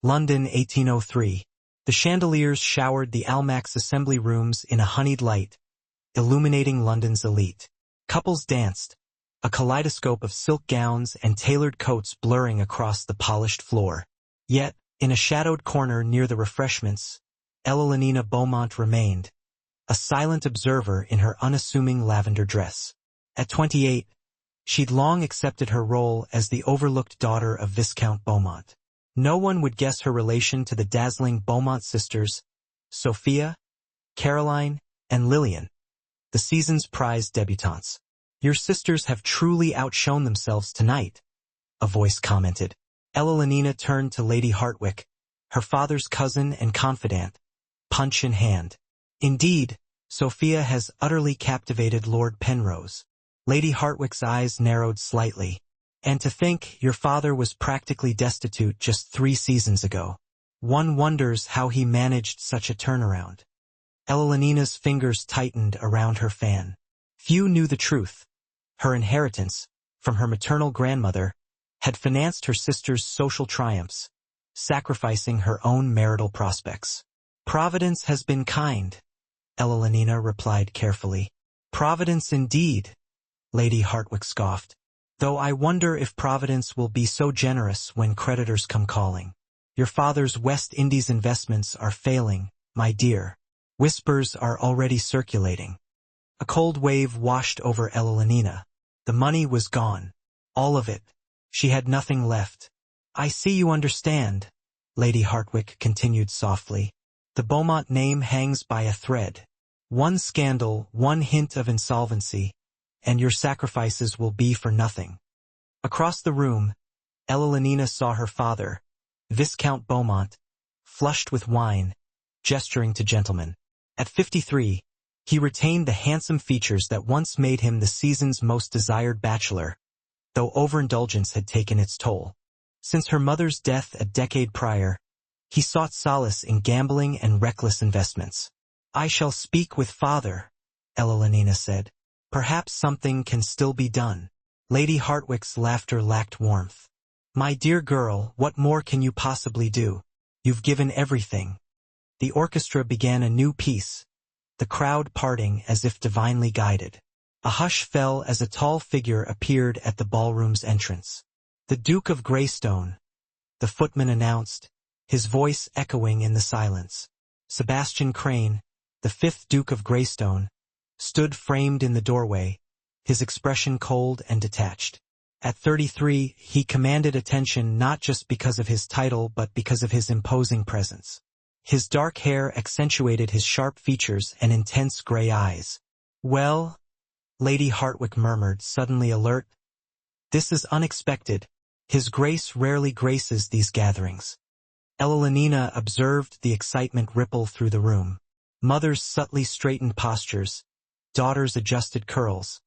London, 1803. The chandeliers showered the Almack's assembly rooms in a honeyed light, illuminating London's elite. Couples danced, a kaleidoscope of silk gowns and tailored coats blurring across the polished floor. Yet, in a shadowed corner near the refreshments, Evelina Beaumont remained, a silent observer in her unassuming lavender dress. At 28, she'd long accepted her role as the overlooked daughter of Viscount Beaumont. No one would guess her relation to the dazzling Beaumont sisters, Sophia, Caroline, and Lillian, the season's prized debutantes. "Your sisters have truly outshone themselves tonight," a voice commented. Evelina turned to Lady Hartwick, her father's cousin and confidant, punch in hand. "Indeed, Sophia has utterly captivated Lord Penrose." Lady Hartwick's eyes narrowed slightly. "And to think your father was practically destitute just 3 seasons ago. One wonders how he managed such a turnaround." Evelina's fingers tightened around her fan. Few knew the truth. Her inheritance, from her maternal grandmother, had financed her sister's social triumphs, sacrificing her own marital prospects. "Providence has been kind," Evelina replied carefully. "Providence indeed," Lady Hartwick scoffed. "Though I wonder if Providence will be so generous when creditors come calling. Your father's West Indies investments are failing, my dear. Whispers are already circulating." A cold wave washed over Evelina. The money was gone. All of it. She had nothing left. "I see you understand," Lady Hartwick continued softly. "The Beaumont name hangs by a thread. One scandal, one hint of insolvency, and your sacrifices will be for nothing." Across the room, Evelina saw her father, Viscount Beaumont, flushed with wine, gesturing to gentlemen. At 53, he retained the handsome features that once made him the season's most desired bachelor, though overindulgence had taken its toll. Since her mother's death a decade prior, he sought solace in gambling and reckless investments. "I shall speak with father," Evelina said. "Perhaps something can still be done." Lady Hartwick's laughter lacked warmth. "My dear girl, what more can you possibly do? You've given everything." The orchestra began a new piece, the crowd parting as if divinely guided. A hush fell as a tall figure appeared at the ballroom's entrance. "The Duke of Greystone," the footman announced, his voice echoing in the silence. Sebastian Crane, the 5th Duke of Greystone, stood framed in the doorway, his expression cold and detached. At 33, he commanded attention not just because of his title but because of his imposing presence. His dark hair accentuated his sharp features and intense gray eyes. "Well," Lady Hartwick murmured, suddenly alert. "This is unexpected. His Grace rarely graces these gatherings." Evelina observed the excitement ripple through the room. Mothers subtly straightened postures, daughters adjusted curls,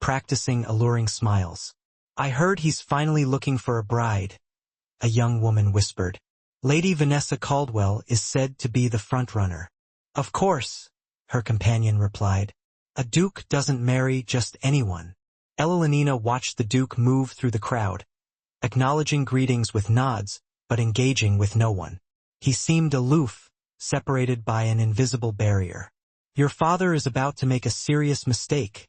practicing alluring smiles. "I heard he's finally looking for a bride," a young woman whispered. "Lady Vanessa Caldwell is said to be the front-runner." "Of course," her companion replied. "A duke doesn't marry just anyone." Evelina watched the duke move through the crowd, acknowledging greetings with nods, but engaging with no one. He seemed aloof, separated by an invisible barrier. "Your father is about to make a serious mistake,"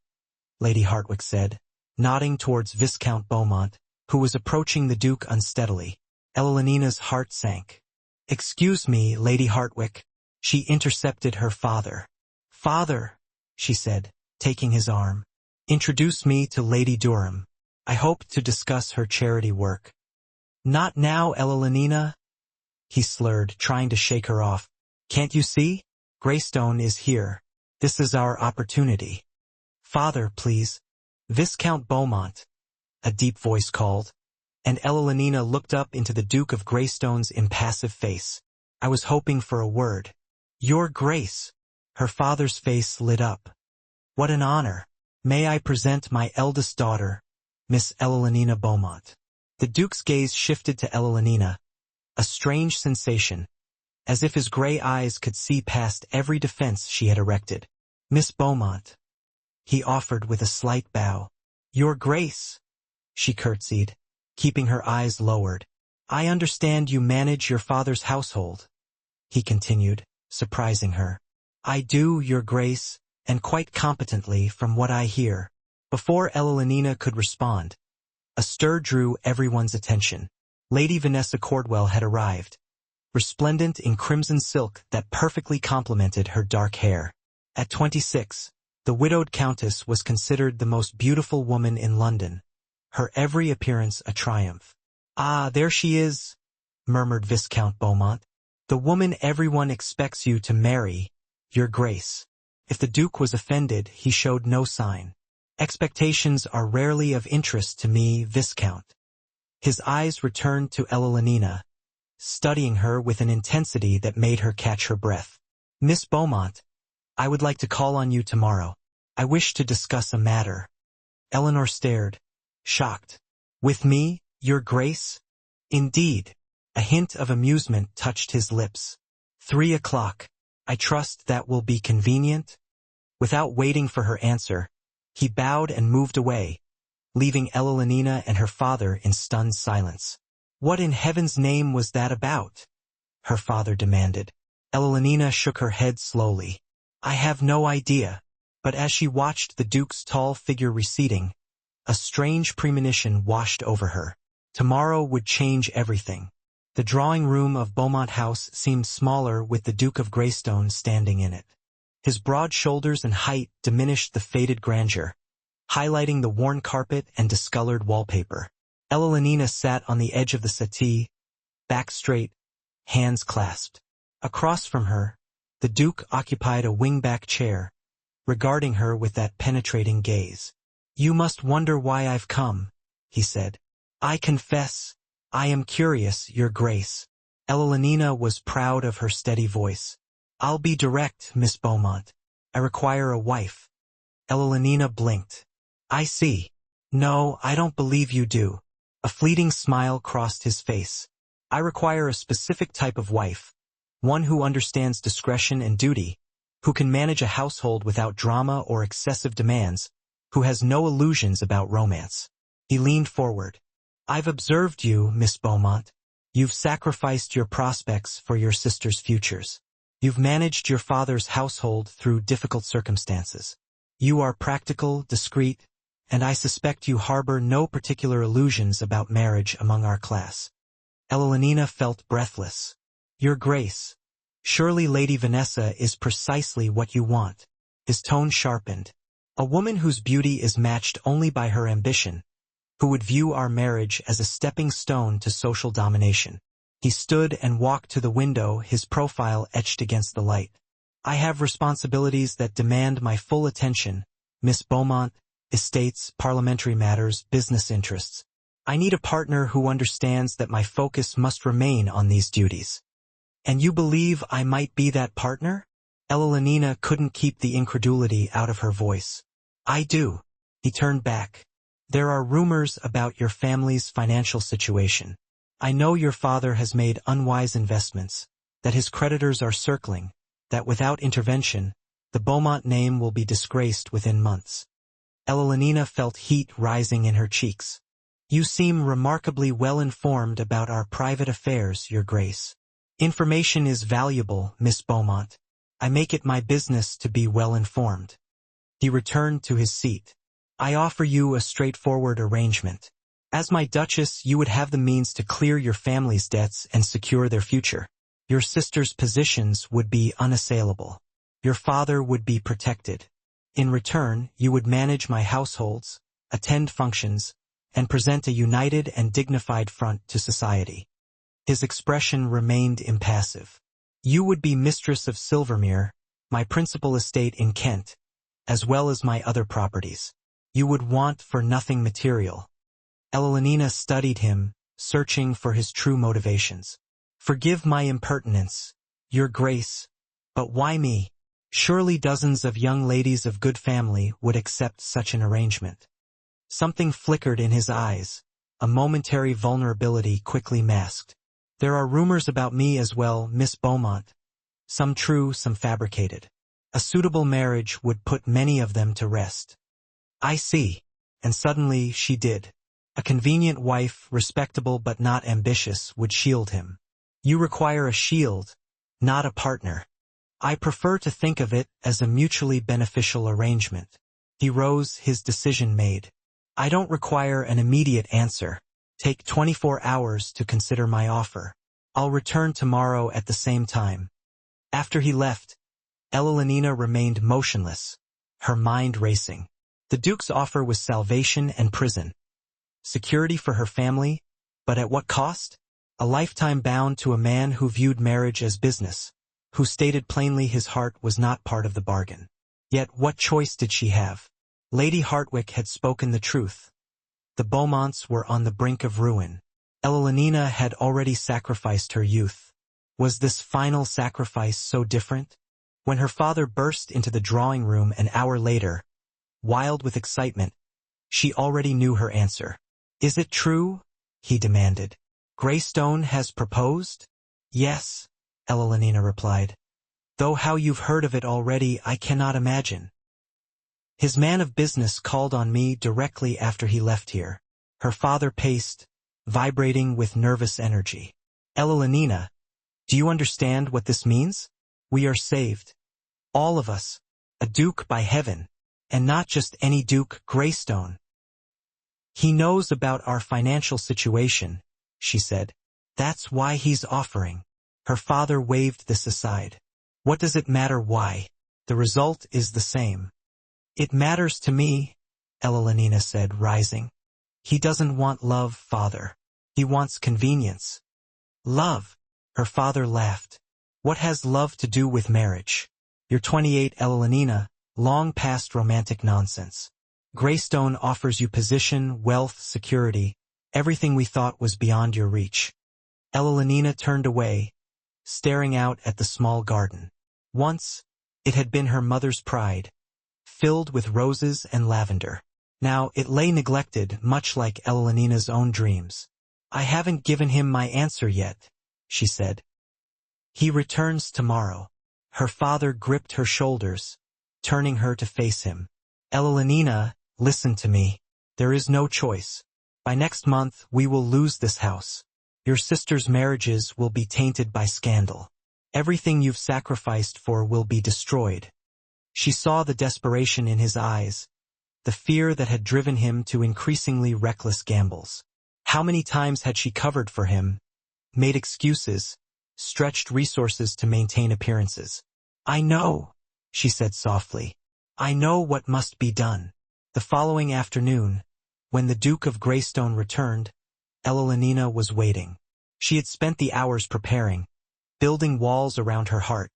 Lady Hartwick said, nodding towards Viscount Beaumont, who was approaching the Duke unsteadily. Evelina's heart sank. "Excuse me, Lady Hartwick," she intercepted her father. "Father," she said, taking his arm, "introduce me to Lady Durham. I hope to discuss her charity work." "Not now, Evelina," he slurred, trying to shake her off. "Can't you see? Greystone is here. This is our opportunity." "Father, please." "Viscount Beaumont," a deep voice called, and Evelina looked up into the Duke of Greystone's impassive face. "I was hoping for a word." "Your Grace." Her father's face lit up. "What an honor. May I present my eldest daughter, Miss Evelina Beaumont." The Duke's gaze shifted to Evelina, a strange sensation, as if his gray eyes could see past every defense she had erected. "Miss Beaumont," he offered with a slight bow. "Your Grace," she curtsied, keeping her eyes lowered. I understand you manage your father's household, he continued, surprising her. I do, Your Grace, and quite competently from what I hear. Before Elenina could respond, a stir drew everyone's attention. Lady Vanessa Cordwell had arrived, resplendent in crimson silk that perfectly complemented her dark hair. At 26, the widowed countess was considered the most beautiful woman in London, her every appearance a triumph. "Ah, there she is," murmured Viscount Beaumont. "The woman everyone expects you to marry, Your Grace." If the Duke was offended, he showed no sign. "Expectations are rarely of interest to me, Viscount." His eyes returned to Elenina, studying her with an intensity that made her catch her breath. "Miss Beaumont, I would like to call on you tomorrow. I wish to discuss a matter." Eleanor stared, shocked. "With me, Your Grace?" "Indeed." A hint of amusement touched his lips. 3 o'clock. I trust that will be convenient?" Without waiting for her answer, he bowed and moved away, leaving Elenina and her father in stunned silence. "What in heaven's name was that about?" her father demanded. Elenina shook her head slowly. "I have no idea." But as she watched the Duke's tall figure receding, a strange premonition washed over her. Tomorrow would change everything. The drawing room of Beaumont House seemed smaller with the Duke of Greystone standing in it. His broad shoulders and height diminished the faded grandeur, highlighting the worn carpet and discolored wallpaper. Elenina sat on the edge of the settee, back straight, hands clasped. Across from her, the Duke occupied a wing-back chair, regarding her with that penetrating gaze. "You must wonder why I've come," he said. "I confess, I am curious, Your Grace." Elenina was proud of her steady voice. "I'll be direct, Miss Beaumont. I require a wife." Elenina blinked. "I see. No, I don't believe you do." A fleeting smile crossed his face. "I require a specific type of wife, one who understands discretion and duty, who can manage a household without drama or excessive demands, who has no illusions about romance." He leaned forward. "I've observed you, Miss Beaumont. You've sacrificed your prospects for your sister's futures. You've managed your father's household through difficult circumstances. You are practical, discreet, and I suspect you harbor no particular illusions about marriage among our class." Elenina felt breathless. "Your Grace, surely Lady Vanessa is precisely what you want." His tone sharpened. "A woman whose beauty is matched only by her ambition, who would view our marriage as a stepping stone to social domination." He stood and walked to the window, his profile etched against the light. "I have responsibilities that demand my full attention, Miss Beaumont, estates, parliamentary matters, business interests. I need a partner who understands that my focus must remain on these duties." "And you believe I might be that partner?" Elenina couldn't keep the incredulity out of her voice. "I do." He turned back. "There are rumors about your family's financial situation. I know your father has made unwise investments, that his creditors are circling, that without intervention, the Beaumont name will be disgraced within months." Elenina felt heat rising in her cheeks. "You seem remarkably well informed about our private affairs, Your Grace." "Information is valuable, Miss Beaumont. I make it my business to be well informed." He returned to his seat. "I offer you a straightforward arrangement. As my Duchess, you would have the means to clear your family's debts and secure their future. Your sister's positions would be unassailable. Your father would be protected. In return, you would manage my households, attend functions, and present a united and dignified front to society." His expression remained impassive. "You would be mistress of Silvermere, my principal estate in Kent, as well as my other properties. You would want for nothing material." Elenina studied him, searching for his true motivations. "Forgive my impertinence, Your Grace, but why me? Surely dozens of young ladies of good family would accept such an arrangement." Something flickered in his eyes, a momentary vulnerability quickly masked. "There are rumors about me as well, Miss Beaumont. Some true, some fabricated. A suitable marriage would put many of them to rest." "I see." And suddenly she did. A convenient wife, respectable but not ambitious, would shield him. You require a shield, not a partner. I prefer to think of it as a mutually beneficial arrangement. He rose, his decision made. I don't require an immediate answer. Take 24 hours to consider my offer. I'll return tomorrow at the same time. After he left, Evelina remained motionless, her mind racing. The Duke's offer was salvation and prison. Security for her family, but at what cost? A lifetime bound to a man who viewed marriage as business, who stated plainly his heart was not part of the bargain. Yet what choice did she have? Lady Hartwick had spoken the truth. The Beaumonts were on the brink of ruin. Evelina had already sacrificed her youth. Was this final sacrifice so different? When her father burst into the drawing room an hour later, wild with excitement, she already knew her answer. Is it true? He demanded. Greystone has proposed? Yes, Evelina replied. Though how you've heard of it already I cannot imagine. His man of business called on me directly after he left here. Her father paced, vibrating with nervous energy. Evelina, do you understand what this means? We are saved. All of us. A duke by heaven. And not just any duke, Greystone. He knows about our financial situation, she said. That's why he's offering. Her father waved this aside. What does it matter why? The result is the same. It matters to me, Evelina said, rising. He doesn't want love, father. He wants convenience. Love? Her father laughed. What has love to do with marriage? You're 28, Evelina, long past romantic nonsense. Greystone offers you position, wealth, security, everything we thought was beyond your reach. Evelina turned away, staring out at the small garden. Once, it had been her mother's pride, filled with roses and lavender. Now it lay neglected, much like Evelina's own dreams. I haven't given him my answer yet, she said. He returns tomorrow. Her father gripped her shoulders, turning her to face him. Evelina, listen to me. There is no choice. By next month, we will lose this house. Your sister's marriages will be tainted by scandal. Everything you've sacrificed for will be destroyed. She saw the desperation in his eyes, the fear that had driven him to increasingly reckless gambles. How many times had she covered for him, made excuses, stretched resources to maintain appearances? I know, she said softly. I know what must be done. The following afternoon, when the Duke of Greystone returned, Evelina was waiting. She had spent the hours preparing, building walls around her heart,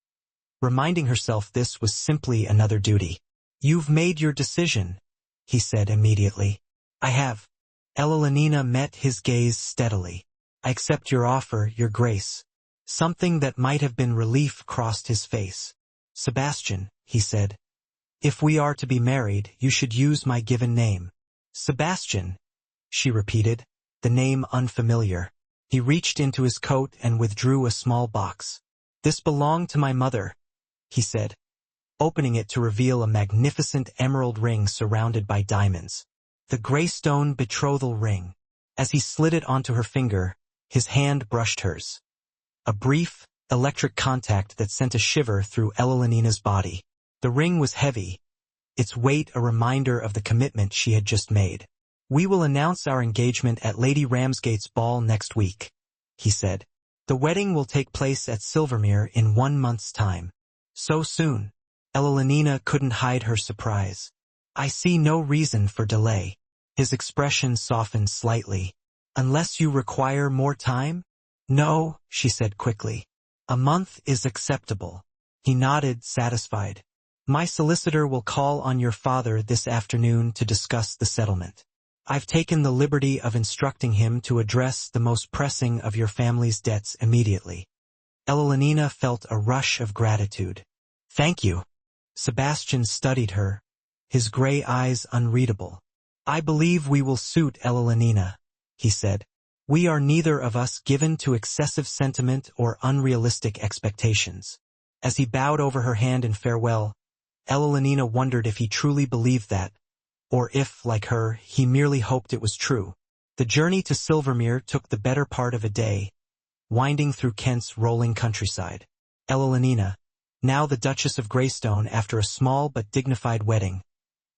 reminding herself this was simply another duty. You've made your decision, he said immediately. I have. Evelina met his gaze steadily. I accept your offer, your grace. Something that might have been relief crossed his face. Sebastian, he said. If we are to be married, you should use my given name. Sebastian, she repeated, the name unfamiliar. He reached into his coat and withdrew a small box. This belonged to my mother, he said, opening it to reveal a magnificent emerald ring surrounded by diamonds. The Greystone betrothal ring. As he slid it onto her finger, his hand brushed hers. A brief, electric contact that sent a shiver through Evelina's body. The ring was heavy, its weight a reminder of the commitment she had just made. We will announce our engagement at Lady Ramsgate's ball next week, he said. The wedding will take place at Silvermere in 1 month's time. So soon? Evelina couldn't hide her surprise. I see no reason for delay. His expression softened slightly. Unless you require more time? No, she said quickly. A month is acceptable. He nodded, satisfied. My solicitor will call on your father this afternoon to discuss the settlement. I've taken the liberty of instructing him to address the most pressing of your family's debts immediately. Evelina felt a rush of gratitude. Thank you. Sebastian studied her, his gray eyes unreadable. I believe we will suit Evelina, he said. We are neither of us given to excessive sentiment or unrealistic expectations. As he bowed over her hand in farewell, Evelina wondered if he truly believed that, or if, like her, he merely hoped it was true. The journey to Silvermere took the better part of a day, winding through Kent's rolling countryside. Evelina, now the Duchess of Greystone after a small but dignified wedding,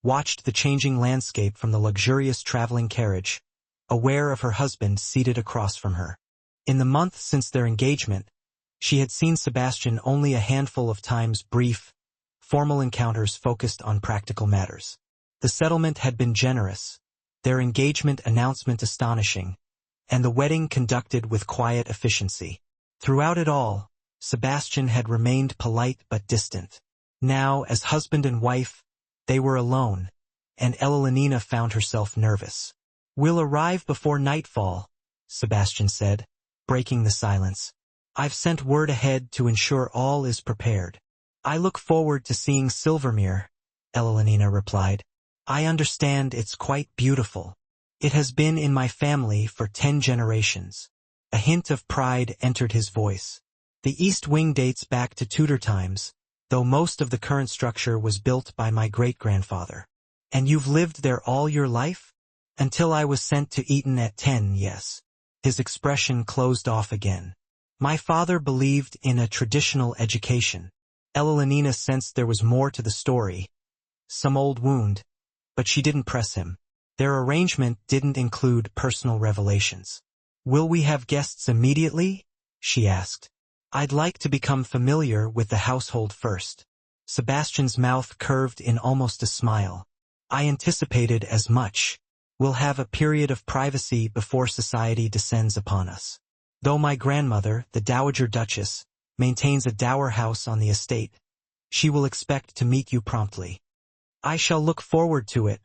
watched the changing landscape from the luxurious traveling carriage, aware of her husband seated across from her. In the month since their engagement, she had seen Sebastian only a handful of times, brief, formal encounters focused on practical matters. The settlement had been generous, their engagement announcement astonishing, and the wedding conducted with quiet efficiency. Throughout it all, Sebastian had remained polite but distant. Now, as husband and wife, they were alone, and Evelina found herself nervous. "We'll arrive before nightfall," Sebastian said, breaking the silence. "I've sent word ahead to ensure all is prepared." "I look forward to seeing Silvermere," Evelina replied. "I understand it's quite beautiful. It has been in my family for 10 generations. A hint of pride entered his voice. "The East Wing dates back to Tudor times, though most of the current structure was built by my great-grandfather." "And you've lived there all your life?" "Until I was sent to Eton at 10, yes." His expression closed off again. "My father believed in a traditional education." Evelina sensed there was more to the story, some old wound, but she didn't press him. Their arrangement didn't include personal revelations. "Will we have guests immediately?" she asked. "I'd like to become familiar with the household first." Sebastian's mouth curved in almost a smile. "I anticipated as much. We'll have a period of privacy before society descends upon us. Though my grandmother, the Dowager Duchess, maintains a dower house on the estate, she will expect to meet you promptly." "I shall look forward to it,"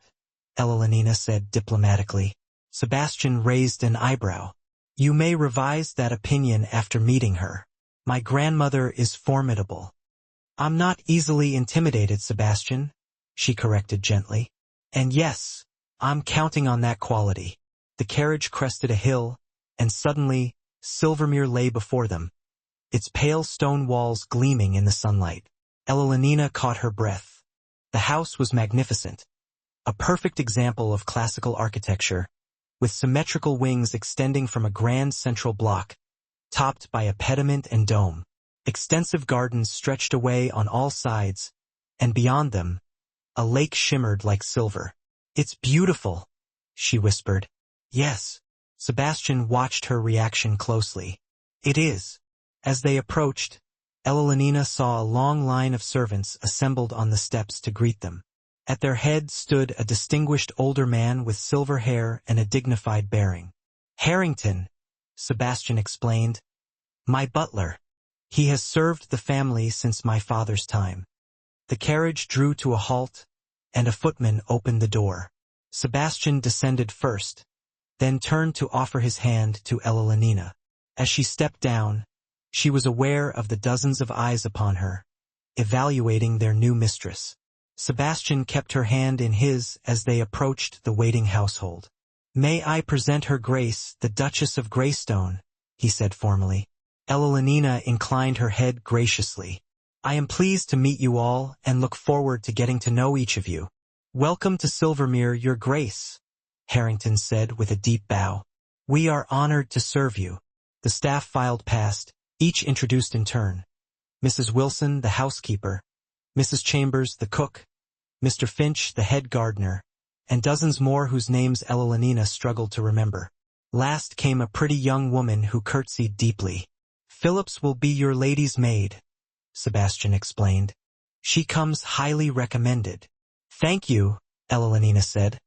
Evelina said diplomatically. Sebastian raised an eyebrow. "You may revise that opinion after meeting her. My grandmother is formidable." "I'm not easily intimidated, Sebastian," she corrected gently. "And yes, I'm counting on that quality." The carriage crested a hill, and suddenly, Silvermere lay before them, its pale stone walls gleaming in the sunlight. Evelina caught her breath. The house was magnificent, a perfect example of classical architecture, with symmetrical wings extending from a grand central block, topped by a pediment and dome. Extensive gardens stretched away on all sides, and beyond them, a lake shimmered like silver. "It's beautiful," she whispered. "Yes." Sebastian watched her reaction closely. "It is." As they approached, Evelina saw a long line of servants assembled on the steps to greet them. At their head stood a distinguished older man with silver hair and a dignified bearing. "Harrington," Sebastian explained, "my butler. He has served the family since my father's time." The carriage drew to a halt, and a footman opened the door. Sebastian descended first, then turned to offer his hand to Evelina. As she stepped down, she was aware of the dozens of eyes upon her, evaluating their new mistress. Sebastian kept her hand in his as they approached the waiting household. "May I present Her Grace, the Duchess of Greystone," he said formally. Evelina inclined her head graciously. "I am pleased to meet you all and look forward to getting to know each of you." "Welcome to Silvermere, Your Grace," Harrington said with a deep bow. "We are honored to serve you." The staff filed past, each introduced in turn. Mrs. Wilson, the housekeeper, Mrs. Chambers, the cook, Mr. Finch, the head gardener, and dozens more whose names Evelina struggled to remember. Last came a pretty young woman who curtsied deeply. "Phillips will be your lady's maid," Sebastian explained. "She comes highly recommended." "Thank you," Evelina said,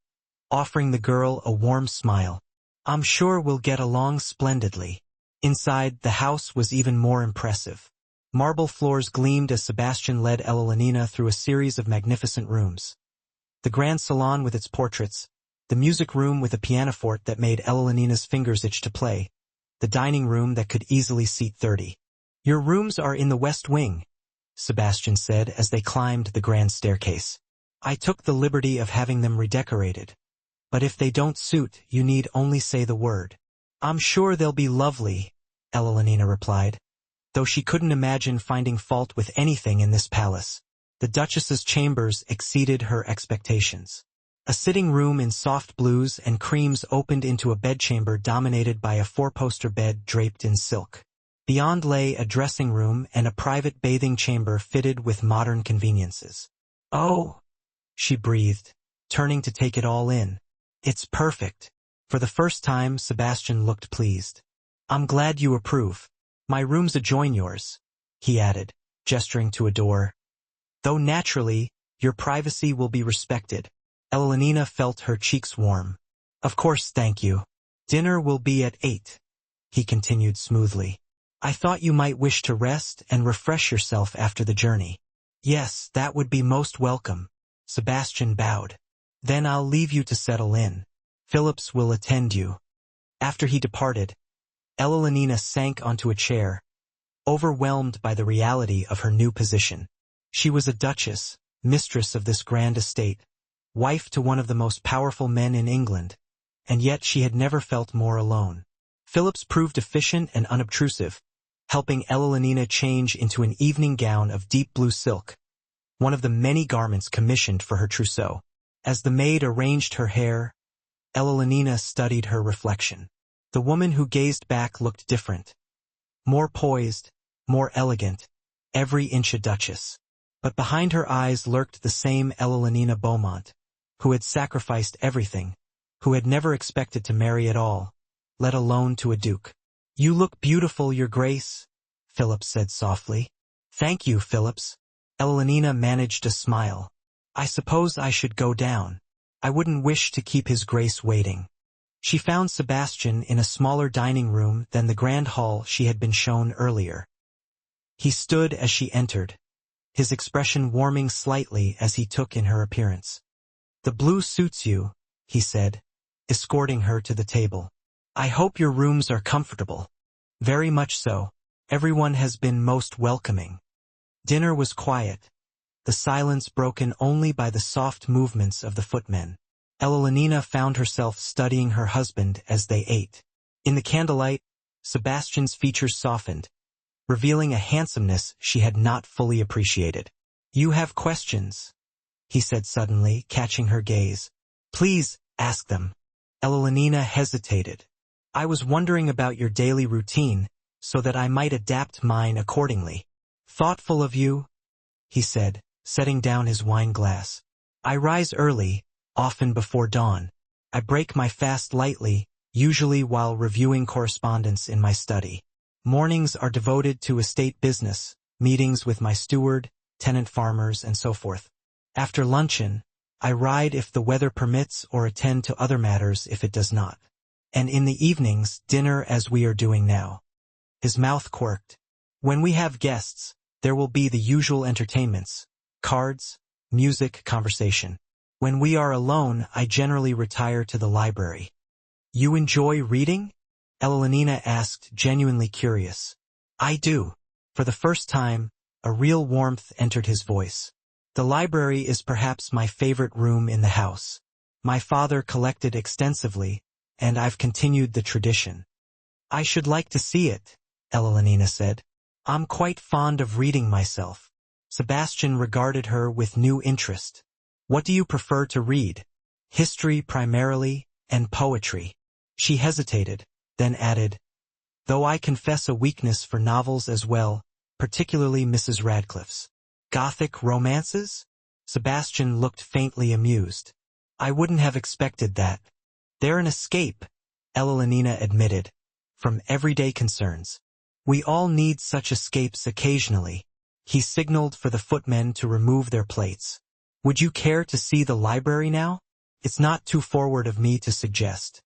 offering the girl a warm smile. "I'm sure we'll get along splendidly." Inside, the house was even more impressive. Marble floors gleamed as Sebastian led Evelina through a series of magnificent rooms. The grand salon with its portraits, the music room with a pianoforte that made Evelina's fingers itch to play, the dining room that could easily seat 30. "Your rooms are in the West Wing," Sebastian said as they climbed the grand staircase. "I took the liberty of having them redecorated. But if they don't suit, you need only say the word." "I'm sure they'll be lovely," Evelina replied, though she couldn't imagine finding fault with anything in this palace. The Duchess's chambers exceeded her expectations. A sitting room in soft blues and creams opened into a bedchamber dominated by a four-poster bed draped in silk. Beyond lay a dressing room and a private bathing chamber fitted with modern conveniences. "Oh," she breathed, turning to take it all in. "It's perfect." For the first time, Sebastian looked pleased. "I'm glad you approve. My rooms adjoin yours," he added, gesturing to a door. "Though naturally, your privacy will be respected." Elenina felt her cheeks warm. "Of course, thank you. Dinner will be at 8, he continued smoothly. "I thought you might wish to rest and refresh yourself after the journey." "Yes, that would be most welcome." Sebastian bowed. "Then I'll leave you to settle in. Phillips will attend you." After he departed, Elenina sank onto a chair, overwhelmed by the reality of her new position. She was a duchess, mistress of this grand estate, wife to one of the most powerful men in England, and yet she had never felt more alone. Phillips proved efficient and unobtrusive, helping Elenina change into an evening gown of deep blue silk, one of the many garments commissioned for her trousseau. As the maid arranged her hair, Elenina studied her reflection. The woman who gazed back looked different. More poised, more elegant, every inch a duchess. But behind her eyes lurked the same Elenina Beaumont, who had sacrificed everything, who had never expected to marry at all, let alone to a duke. "You look beautiful, Your Grace," Phillips said softly. "Thank you, Phillips." Elenina managed a smile. "I suppose I should go down. I wouldn't wish to keep His Grace waiting." She found Sebastian in a smaller dining room than the grand hall she had been shown earlier. He stood as she entered, his expression warming slightly as he took in her appearance. "The blue suits you," he said, escorting her to the table. "I hope your rooms are comfortable." "Very much so. Everyone has been most welcoming." Dinner was quiet, the silence broken only by the soft movements of the footmen. Elenina found herself studying her husband as they ate. In the candlelight, Sebastian's features softened, revealing a handsomeness she had not fully appreciated. "You have questions," he said suddenly, catching her gaze. "Please, ask them." Elenina hesitated. "I was wondering about your daily routine, so that I might adapt mine accordingly." "Thoughtful of you," he said, setting down his wine glass. "I rise early, often before dawn. I break my fast lightly, usually while reviewing correspondence in my study. Mornings are devoted to estate business, meetings with my steward, tenant farmers, and so forth. After luncheon, I ride if the weather permits or attend to other matters if it does not. And in the evenings, dinner as we are doing now." His mouth quirked. "When we have guests, there will be the usual entertainments, cards, music, conversation. When we are alone, I generally retire to the library." "You enjoy reading?" Elenina asked, genuinely curious. "I do." For the first time, a real warmth entered his voice. "The library is perhaps my favorite room in the house. My father collected extensively, and I've continued the tradition." "I should like to see it," Elenina said. "I'm quite fond of reading myself." Sebastian regarded her with new interest. "What do you prefer to read?" "History primarily, and poetry." She hesitated, then added, "Though I confess a weakness for novels as well, particularly Mrs. Radcliffe's." "Gothic romances?" Sebastian looked faintly amused. "I wouldn't have expected that." "They're an escape," Elenina admitted, "from everyday concerns. We all need such escapes occasionally." He signaled for the footmen to remove their plates. "Would you care to see the library now? It's not too forward of me to suggest."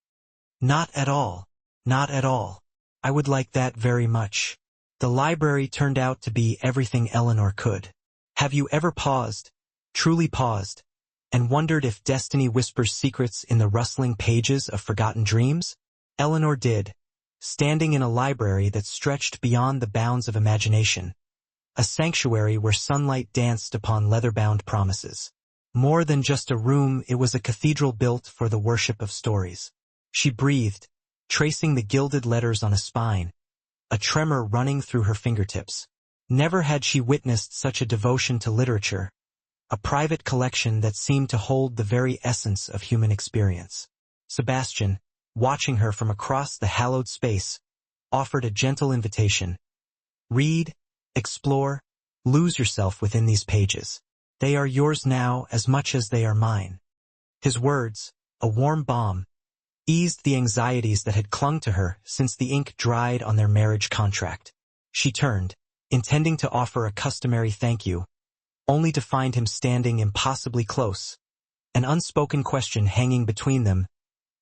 "Not at all. Not at all. I would like that very much." The library turned out to be everything Eleanor could. Have you ever paused, truly paused, and wondered if destiny whispers secrets in the rustling pages of forgotten dreams? Eleanor did, standing in a library that stretched beyond the bounds of imagination, a sanctuary where sunlight danced upon leather-bound promises. More than just a room, it was a cathedral built for the worship of stories. She breathed, tracing the gilded letters on a spine, a tremor running through her fingertips. Never had she witnessed such a devotion to literature, a private collection that seemed to hold the very essence of human experience. Sebastian, watching her from across the hallowed space, offered a gentle invitation. Read, explore, lose yourself within these pages. They are yours now as much as they are mine. His words, a warm balm, eased the anxieties that had clung to her since the ink dried on their marriage contract. She turned, intending to offer a customary thank you, only to find him standing impossibly close, an unspoken question hanging between them,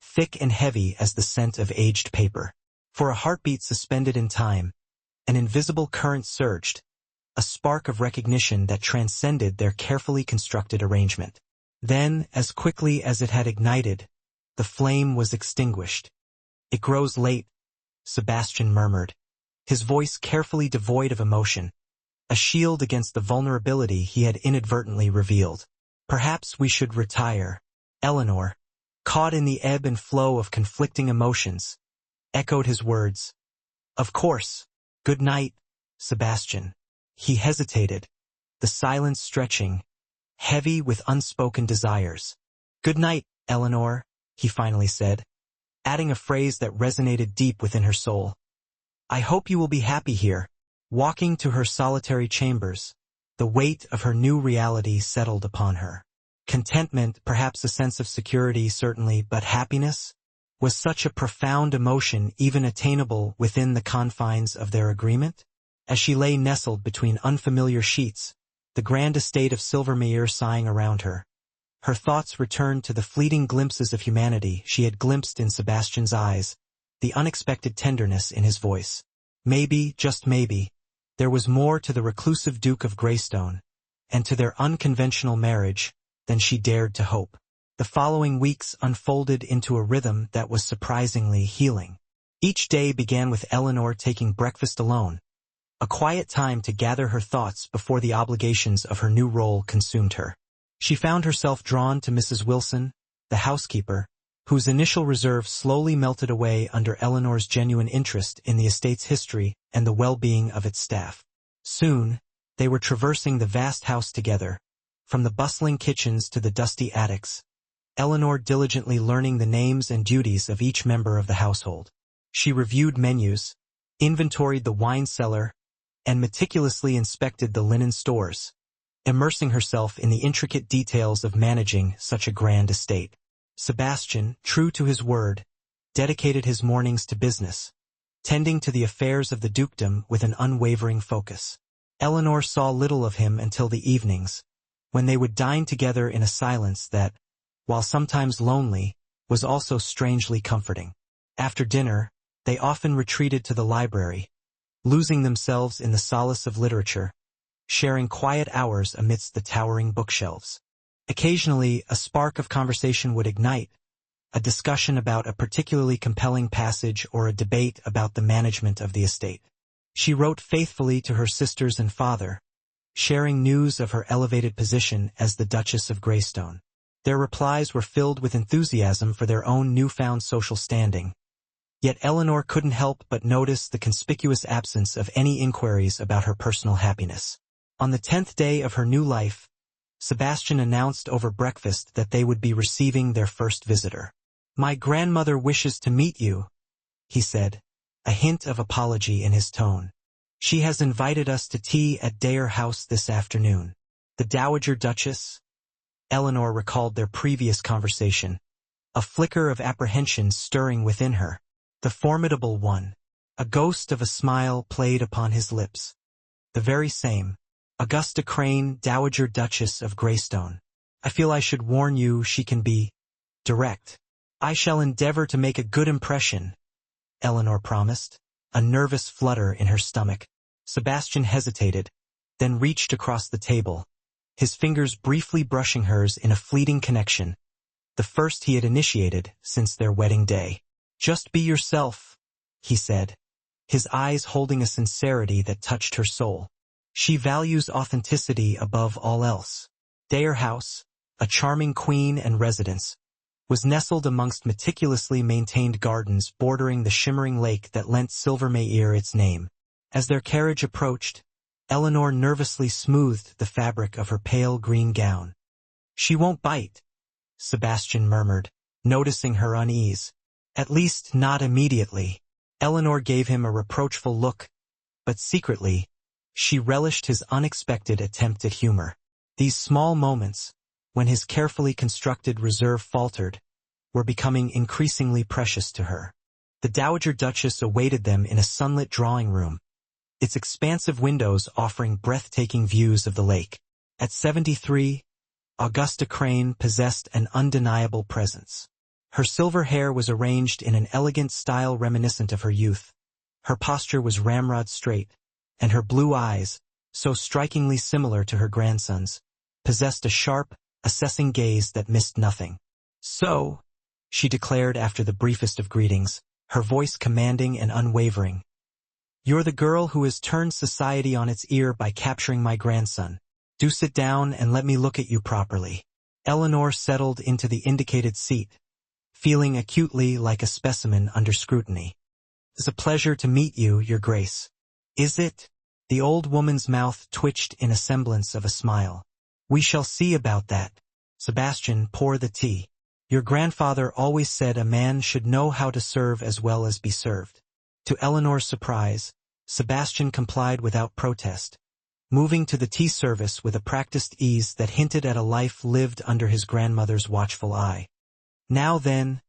thick and heavy as the scent of aged paper. For a heartbeat suspended in time, an invisible current surged, a spark of recognition that transcended their carefully constructed arrangement. Then, as quickly as it had ignited, the flame was extinguished. "It grows late," Sebastian murmured, his voice carefully devoid of emotion, a shield against the vulnerability he had inadvertently revealed. "Perhaps we should retire." Eleanor, caught in the ebb and flow of conflicting emotions, echoed his words. "Of course. Good night, Sebastian." He hesitated, the silence stretching, heavy with unspoken desires. "Good night, Eleanor," he finally said, adding a phrase that resonated deep within her soul. "I hope you will be happy here." Walking to her solitary chambers, the weight of her new reality settled upon her. Contentment, perhaps a sense of security, certainly, but happiness was such a profound emotion even attainable within the confines of their agreement? As she lay nestled between unfamiliar sheets, the grand estate of Silvermere sighing around her, her thoughts returned to the fleeting glimpses of humanity she had glimpsed in Sebastian's eyes, the unexpected tenderness in his voice. Maybe, just maybe, there was more to the reclusive Duke of Greystone, and to their unconventional marriage, than she dared to hope. The following weeks unfolded into a rhythm that was surprisingly healing. Each day began with Eleanor taking breakfast alone, a quiet time to gather her thoughts before the obligations of her new role consumed her. She found herself drawn to Mrs. Wilson, the housekeeper, whose initial reserve slowly melted away under Eleanor's genuine interest in the estate's history and the well-being of its staff. Soon, they were traversing the vast house together, from the bustling kitchens to the dusty attics, Eleanor diligently learning the names and duties of each member of the household. She reviewed menus, inventoried the wine cellar, and meticulously inspected the linen stores, immersing herself in the intricate details of managing such a grand estate. Sebastian, true to his word, dedicated his mornings to business, tending to the affairs of the dukedom with an unwavering focus. Eleanor saw little of him until the evenings, when they would dine together in a silence that, while sometimes lonely, was also strangely comforting. After dinner, they often retreated to the library, losing themselves in the solace of literature, sharing quiet hours amidst the towering bookshelves. Occasionally, a spark of conversation would ignite, a discussion about a particularly compelling passage or a debate about the management of the estate. She wrote faithfully to her sisters and father, sharing news of her elevated position as the Duchess of Greystone. Their replies were filled with enthusiasm for their own newfound social standing. Yet Eleanor couldn't help but notice the conspicuous absence of any inquiries about her personal happiness. On the 10th day of her new life, Sebastian announced over breakfast that they would be receiving their first visitor. "My grandmother wishes to meet you," he said, a hint of apology in his tone. "She has invited us to tea at Dare House this afternoon." The Dowager Duchess? Eleanor recalled their previous conversation, a flicker of apprehension stirring within her. The formidable one. A ghost of a smile played upon his lips. "The very same. Augusta Crane, Dowager Duchess of Greystone. I feel I should warn you she can be direct." "I shall endeavor to make a good impression," Eleanor promised, a nervous flutter in her stomach. Sebastian hesitated, then reached across the table, his fingers briefly brushing hers in a fleeting connection, the first he had initiated since their wedding day. "Just be yourself," he said, his eyes holding a sincerity that touched her soul. "She values authenticity above all else." Dare House, a charming queen and residence, was nestled amongst meticulously maintained gardens bordering the shimmering lake that lent Silvermere its name. As their carriage approached, Eleanor nervously smoothed the fabric of her pale green gown. "She won't bite," Sebastian murmured, noticing her unease. "At least not immediately." Eleanor gave him a reproachful look, but secretly, she relished his unexpected attempt at humor. These small moments, when his carefully constructed reserve faltered, were becoming increasingly precious to her. The Dowager Duchess awaited them in a sunlit drawing room, its expansive windows offering breathtaking views of the lake. At 73, Augusta Crane possessed an undeniable presence. Her silver hair was arranged in an elegant style reminiscent of her youth. Her posture was ramrod straight, and her blue eyes, so strikingly similar to her grandson's, possessed a sharp, assessing gaze that missed nothing. "So," she declared after the briefest of greetings, her voice commanding and unwavering, "you're the girl who has turned society on its ear by capturing my grandson. Do sit down and let me look at you properly." Eleanor settled into the indicated seat, feeling acutely like a specimen under scrutiny. "It's a pleasure to meet you, Your Grace." "Is it?" The old woman's mouth twitched in a semblance of a smile. "We shall see about that." "Sebastian, pour the tea. Your grandfather always said a man should know how to serve as well as be served." To Eleanor's surprise, Sebastian complied without protest, moving to the tea service with a practiced ease that hinted at a life lived under his grandmother's watchful eye. "Now then,"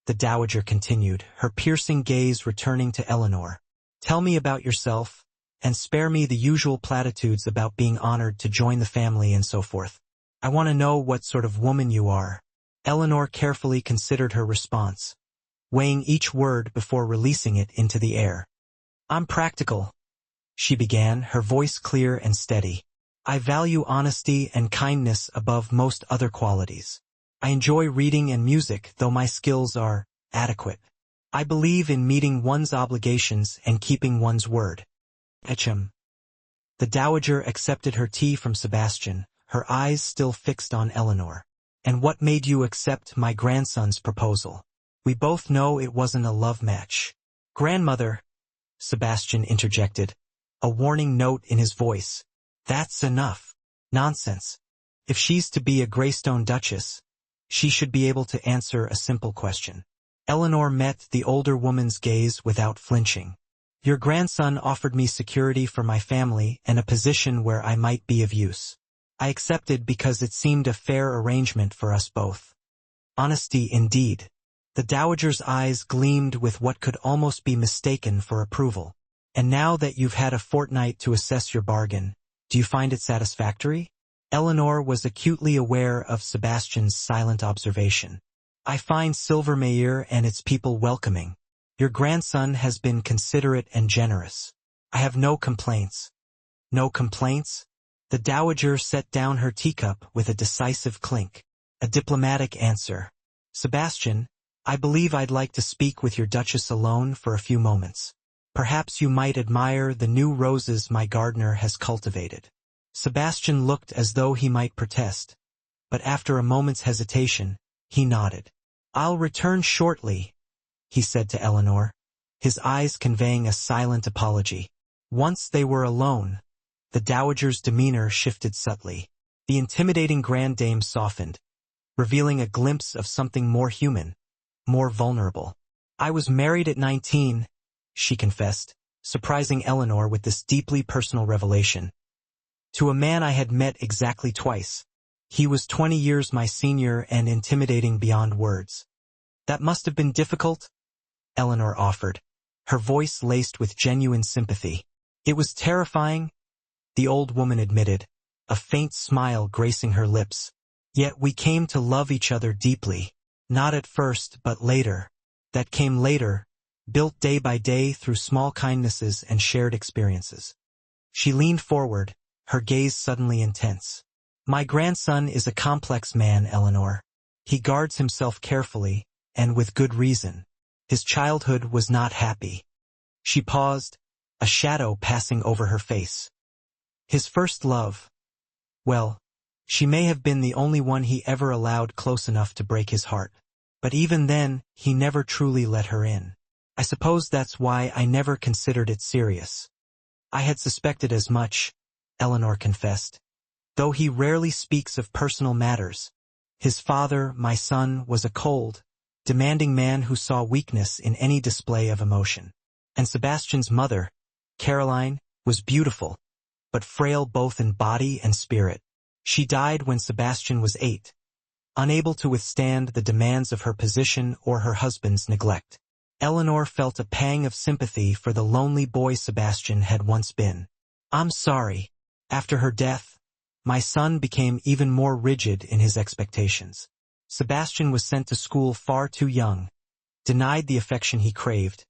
the dowager continued, her piercing gaze returning to Eleanor, "tell me about yourself, and spare me the usual platitudes about being honored to join the family and so forth. I want to know what sort of woman you are." Eleanor carefully considered her response, weighing each word before releasing it into the air. "I'm practical," she began, her voice clear and steady. "I value honesty and kindness above most other qualities. I enjoy reading and music, though my skills are adequate. I believe in meeting one's obligations and keeping one's word." Echem. The dowager accepted her tea from Sebastian, her eyes still fixed on Eleanor. "And what made you accept my grandson's proposal? We both know it wasn't a love match." "Grandmother," Sebastian interjected, a warning note in his voice. "That's enough." "Nonsense. If she's to be a Greystone Duchess, she should be able to answer a simple question." Eleanor met the older woman's gaze without flinching. "Your grandson offered me security for my family and a position where I might be of use. I accepted because it seemed a fair arrangement for us both." Honesty indeed. The dowager's eyes gleamed with what could almost be mistaken for approval. "And now that you've had a fortnight to assess your bargain, do you find it satisfactory?" Eleanor was acutely aware of Sebastian's silent observation. "I find Silvermere and its people welcoming. Your grandson has been considerate and generous. I have no complaints." "No complaints?" The dowager set down her teacup with a decisive clink. "A diplomatic answer. Sebastian, I believe I'd like to speak with your Duchess alone for a few moments. Perhaps you might admire the new roses my gardener has cultivated." Sebastian looked as though he might protest, but after a moment's hesitation, he nodded. "I'll return shortly," he said to Eleanor, his eyes conveying a silent apology. Once they were alone, the dowager's demeanor shifted subtly. The intimidating grand dame softened, revealing a glimpse of something more human, more vulnerable. "I was married at 19, she confessed, surprising Eleanor with this deeply personal revelation. "To a man I had met exactly twice. He was 20 years my senior and intimidating beyond words." "That must have been difficult?" Eleanor offered, her voice laced with genuine sympathy. "It was terrifying," the old woman admitted, a faint smile gracing her lips. "Yet we came to love each other deeply. Not at first, but later. That came later, built day by day through small kindnesses and shared experiences." She leaned forward, her gaze suddenly intense. "My grandson is a complex man, Eleanor. He guards himself carefully, and with good reason. His childhood was not happy." She paused, a shadow passing over her face. "His first love. Well, she may have been the only one he ever allowed close enough to break his heart. But even then, he never truly let her in. I suppose that's why I never considered it serious." I had suspected as much, Eleanor confessed. Though he rarely speaks of personal matters, his father, my son, was a cold, demanding man who saw weakness in any display of emotion. And Sebastian's mother, Caroline, was beautiful, but frail both in body and spirit. She died when Sebastian was 8, unable to withstand the demands of her position or her husband's neglect. Eleanor felt a pang of sympathy for the lonely boy Sebastian had once been. I'm sorry. After her death, my son became even more rigid in his expectations. Sebastian was sent to school far too young, denied the affection he craved,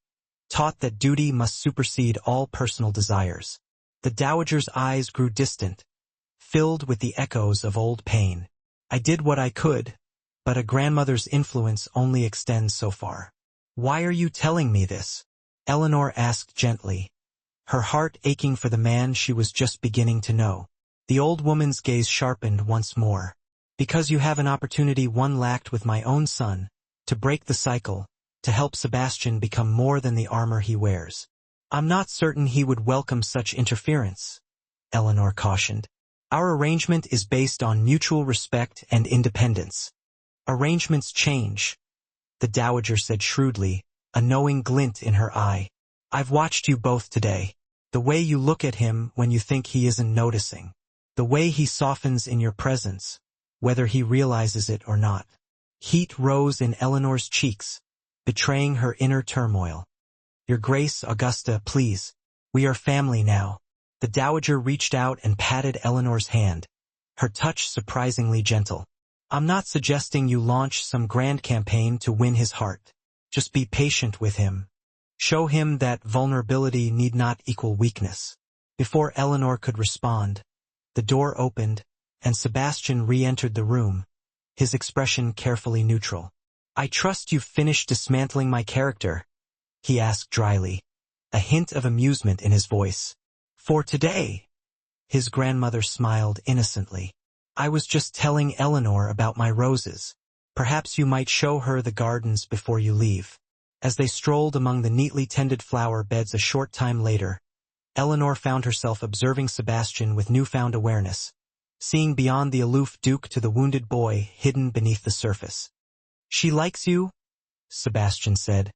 taught that duty must supersede all personal desires. The dowager's eyes grew distant, filled with the echoes of old pain. I did what I could, but a grandmother's influence only extends so far. Why are you telling me this? Eleanor asked gently, her heart aching for the man she was just beginning to know. The old woman's gaze sharpened once more. Because you have an opportunity one lacked with my own son, to break the cycle, to help Sebastian become more than the armor he wears. I'm not certain he would welcome such interference, Eleanor cautioned. Our arrangement is based on mutual respect and independence. Arrangements change, the dowager said shrewdly, a knowing glint in her eye. I've watched you both today. The way you look at him when you think he isn't noticing. The way he softens in your presence, whether he realizes it or not. Heat rose in Eleanor's cheeks, betraying her inner turmoil. Your Grace, Augusta, please. We are family now. The dowager reached out and patted Eleanor's hand, her touch surprisingly gentle. I'm not suggesting you launch some grand campaign to win his heart. Just be patient with him. Show him that vulnerability need not equal weakness. Before Eleanor could respond, the door opened, and Sebastian re-entered the room, his expression carefully neutral. I trust you've finished dismantling my character, he asked dryly, a hint of amusement in his voice. For today, his grandmother smiled innocently. I was just telling Eleanor about my roses. Perhaps you might show her the gardens before you leave. As they strolled among the neatly tended flower beds a short time later, Eleanor found herself observing Sebastian with newfound awareness, seeing beyond the aloof Duke to the wounded boy hidden beneath the surface. She likes you, Sebastian said,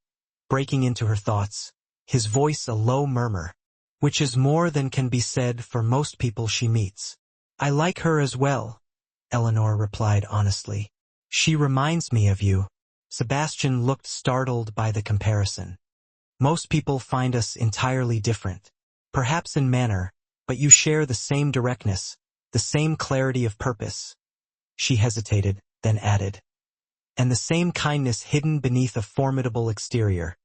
breaking into her thoughts, his voice a low murmur, which is more than can be said for most people she meets. I like her as well, Eleanor replied honestly. She reminds me of you. Sebastian looked startled by the comparison. Most people find us entirely different, perhaps in manner, but you share the same directness, the same clarity of purpose. She hesitated, then added, and the same kindness hidden beneath a formidable exterior.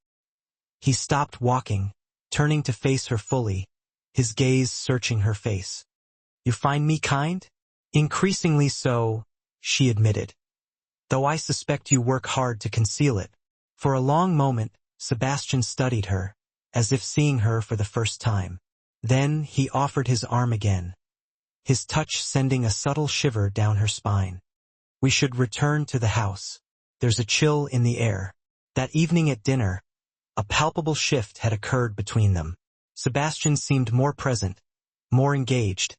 He stopped walking, turning to face her fully, his gaze searching her face. You find me kind? Increasingly so, she admitted. Though I suspect you work hard to conceal it. For a long moment, Sebastian studied her, as if seeing her for the first time. Then he offered his arm again, his touch sending a subtle shiver down her spine. We should return to the house. There's a chill in the air. That evening at dinner, a palpable shift had occurred between them. Sebastian seemed more present, more engaged,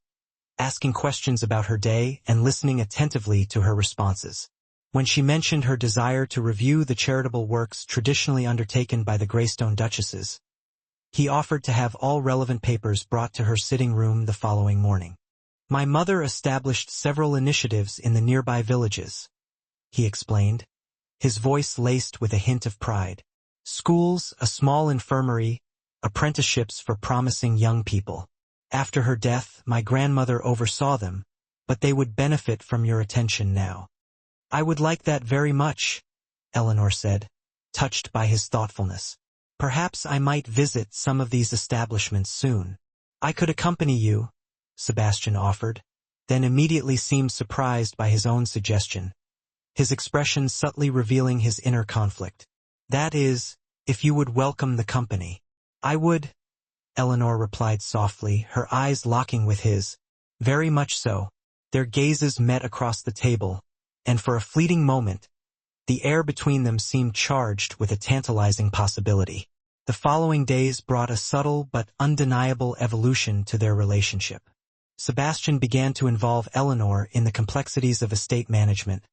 asking questions about her day and listening attentively to her responses. When she mentioned her desire to review the charitable works traditionally undertaken by the Greystone Duchesses, he offered to have all relevant papers brought to her sitting room the following morning. My mother established several initiatives in the nearby villages, he explained, his voice laced with a hint of pride. Schools, a small infirmary, apprenticeships for promising young people. After her death, my grandmother oversaw them, but they would benefit from your attention now. I would like that very much, Eleanor said, touched by his thoughtfulness. Perhaps I might visit some of these establishments soon. I could accompany you, Sebastian offered, then immediately seemed surprised by his own suggestion, his expression subtly revealing his inner conflict. That is, if you would welcome the company. I would, Eleanor replied softly, her eyes locking with his. Very much so. Their gazes met across the table, and for a fleeting moment, the air between them seemed charged with a tantalizing possibility. The following days brought a subtle but undeniable evolution to their relationship. Sebastian began to involve Eleanor in the complexities of estate management,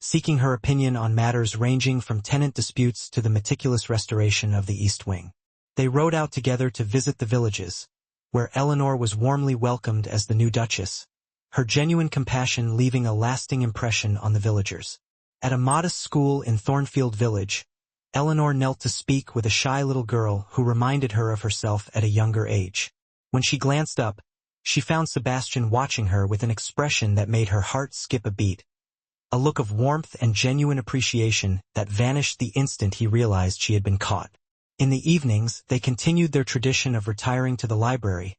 seeking her opinion on matters ranging from tenant disputes to the meticulous restoration of the East Wing. They rode out together to visit the villages, where Eleanor was warmly welcomed as the new Duchess, her genuine compassion leaving a lasting impression on the villagers. At a modest school in Thornfield Village, Eleanor knelt to speak with a shy little girl who reminded her of herself at a younger age. When she glanced up, she found Sebastian watching her with an expression that made her heart skip a beat, a look of warmth and genuine appreciation that vanished the instant he realized she had been caught. In the evenings, they continued their tradition of retiring to the library,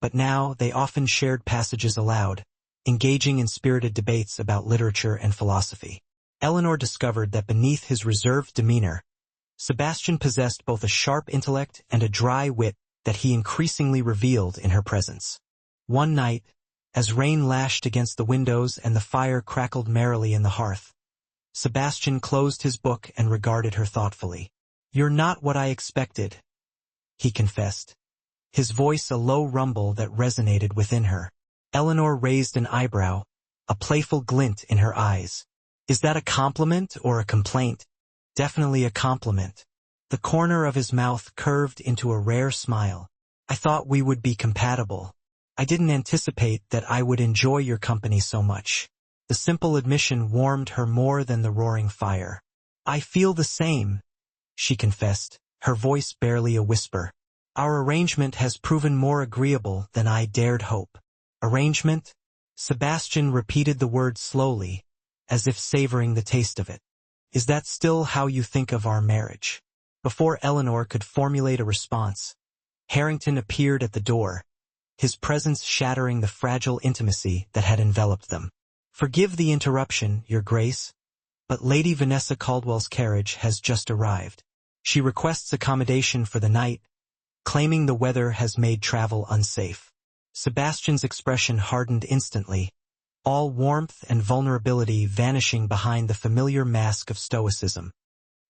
but now they often shared passages aloud, engaging in spirited debates about literature and philosophy. Eleanor discovered that beneath his reserved demeanor, Sebastian possessed both a sharp intellect and a dry wit that he increasingly revealed in her presence. One night, as rain lashed against the windows and the fire crackled merrily in the hearth, Sebastian closed his book and regarded her thoughtfully. "You're not what I expected," he confessed, his voice a low rumble that resonated within her. Eleanor raised an eyebrow, a playful glint in her eyes. "Is that a compliment or a complaint?" "Definitely a compliment." The corner of his mouth curved into a rare smile. "I thought we would be compatible. I didn't anticipate that I would enjoy your company so much." The simple admission warmed her more than the roaring fire. "I feel the same," she confessed, her voice barely a whisper. "Our arrangement has proven more agreeable than I dared hope." "Arrangement?" Sebastian repeated the word slowly, as if savoring the taste of it. "Is that still how you think of our marriage?" Before Eleanor could formulate a response, Harrington appeared at the door, his presence shattering the fragile intimacy that had enveloped them. "Forgive the interruption, Your Grace, but Lady Vanessa Caldwell's carriage has just arrived. She requests accommodation for the night, claiming the weather has made travel unsafe." Sebastian's expression hardened instantly, all warmth and vulnerability vanishing behind the familiar mask of stoicism.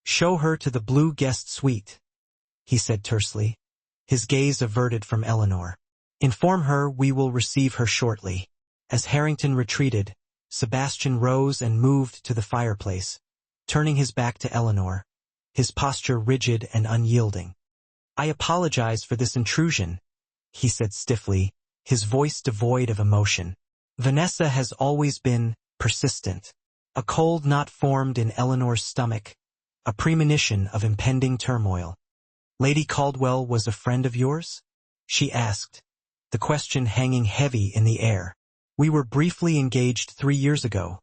"Show her to the blue guest suite," he said tersely, his gaze averted from Eleanor. "Inform her we will receive her shortly." As Harrington retreated, Sebastian rose and moved to the fireplace, turning his back to Eleanor, his posture rigid and unyielding. "I apologize for this intrusion," he said stiffly, his voice devoid of emotion. Vanessa has always been persistent. A cold knot formed in Eleanor's stomach, a premonition of impending turmoil. "Lady Caldwell was a friend of yours?" she asked, the question hanging heavy in the air. "We were briefly engaged 3 years ago,"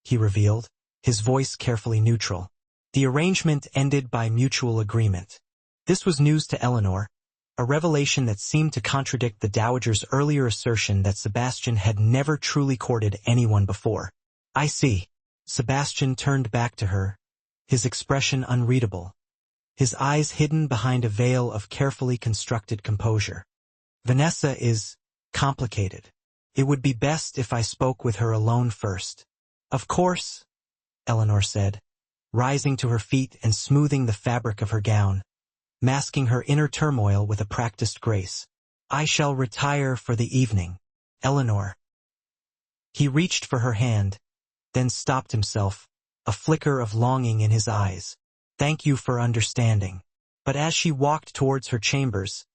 he revealed, his voice carefully neutral. "The arrangement ended by mutual agreement." This was news to Eleanor, a revelation that seemed to contradict the Dowager's earlier assertion that Sebastian had never truly courted anyone before. "I see." Sebastian turned back to her, his expression unreadable, his eyes hidden behind a veil of carefully constructed composure. "Vanessa is complicated. It would be best if I spoke with her alone first." "Of course," Eleanor said, rising to her feet and smoothing the fabric of her gown, masking her inner turmoil with a practiced grace. "I shall retire for the evening, Eleanor." He reached for her hand, then stopped himself, a flicker of longing in his eyes. "Thank you for understanding." But as she walked towards her chambers,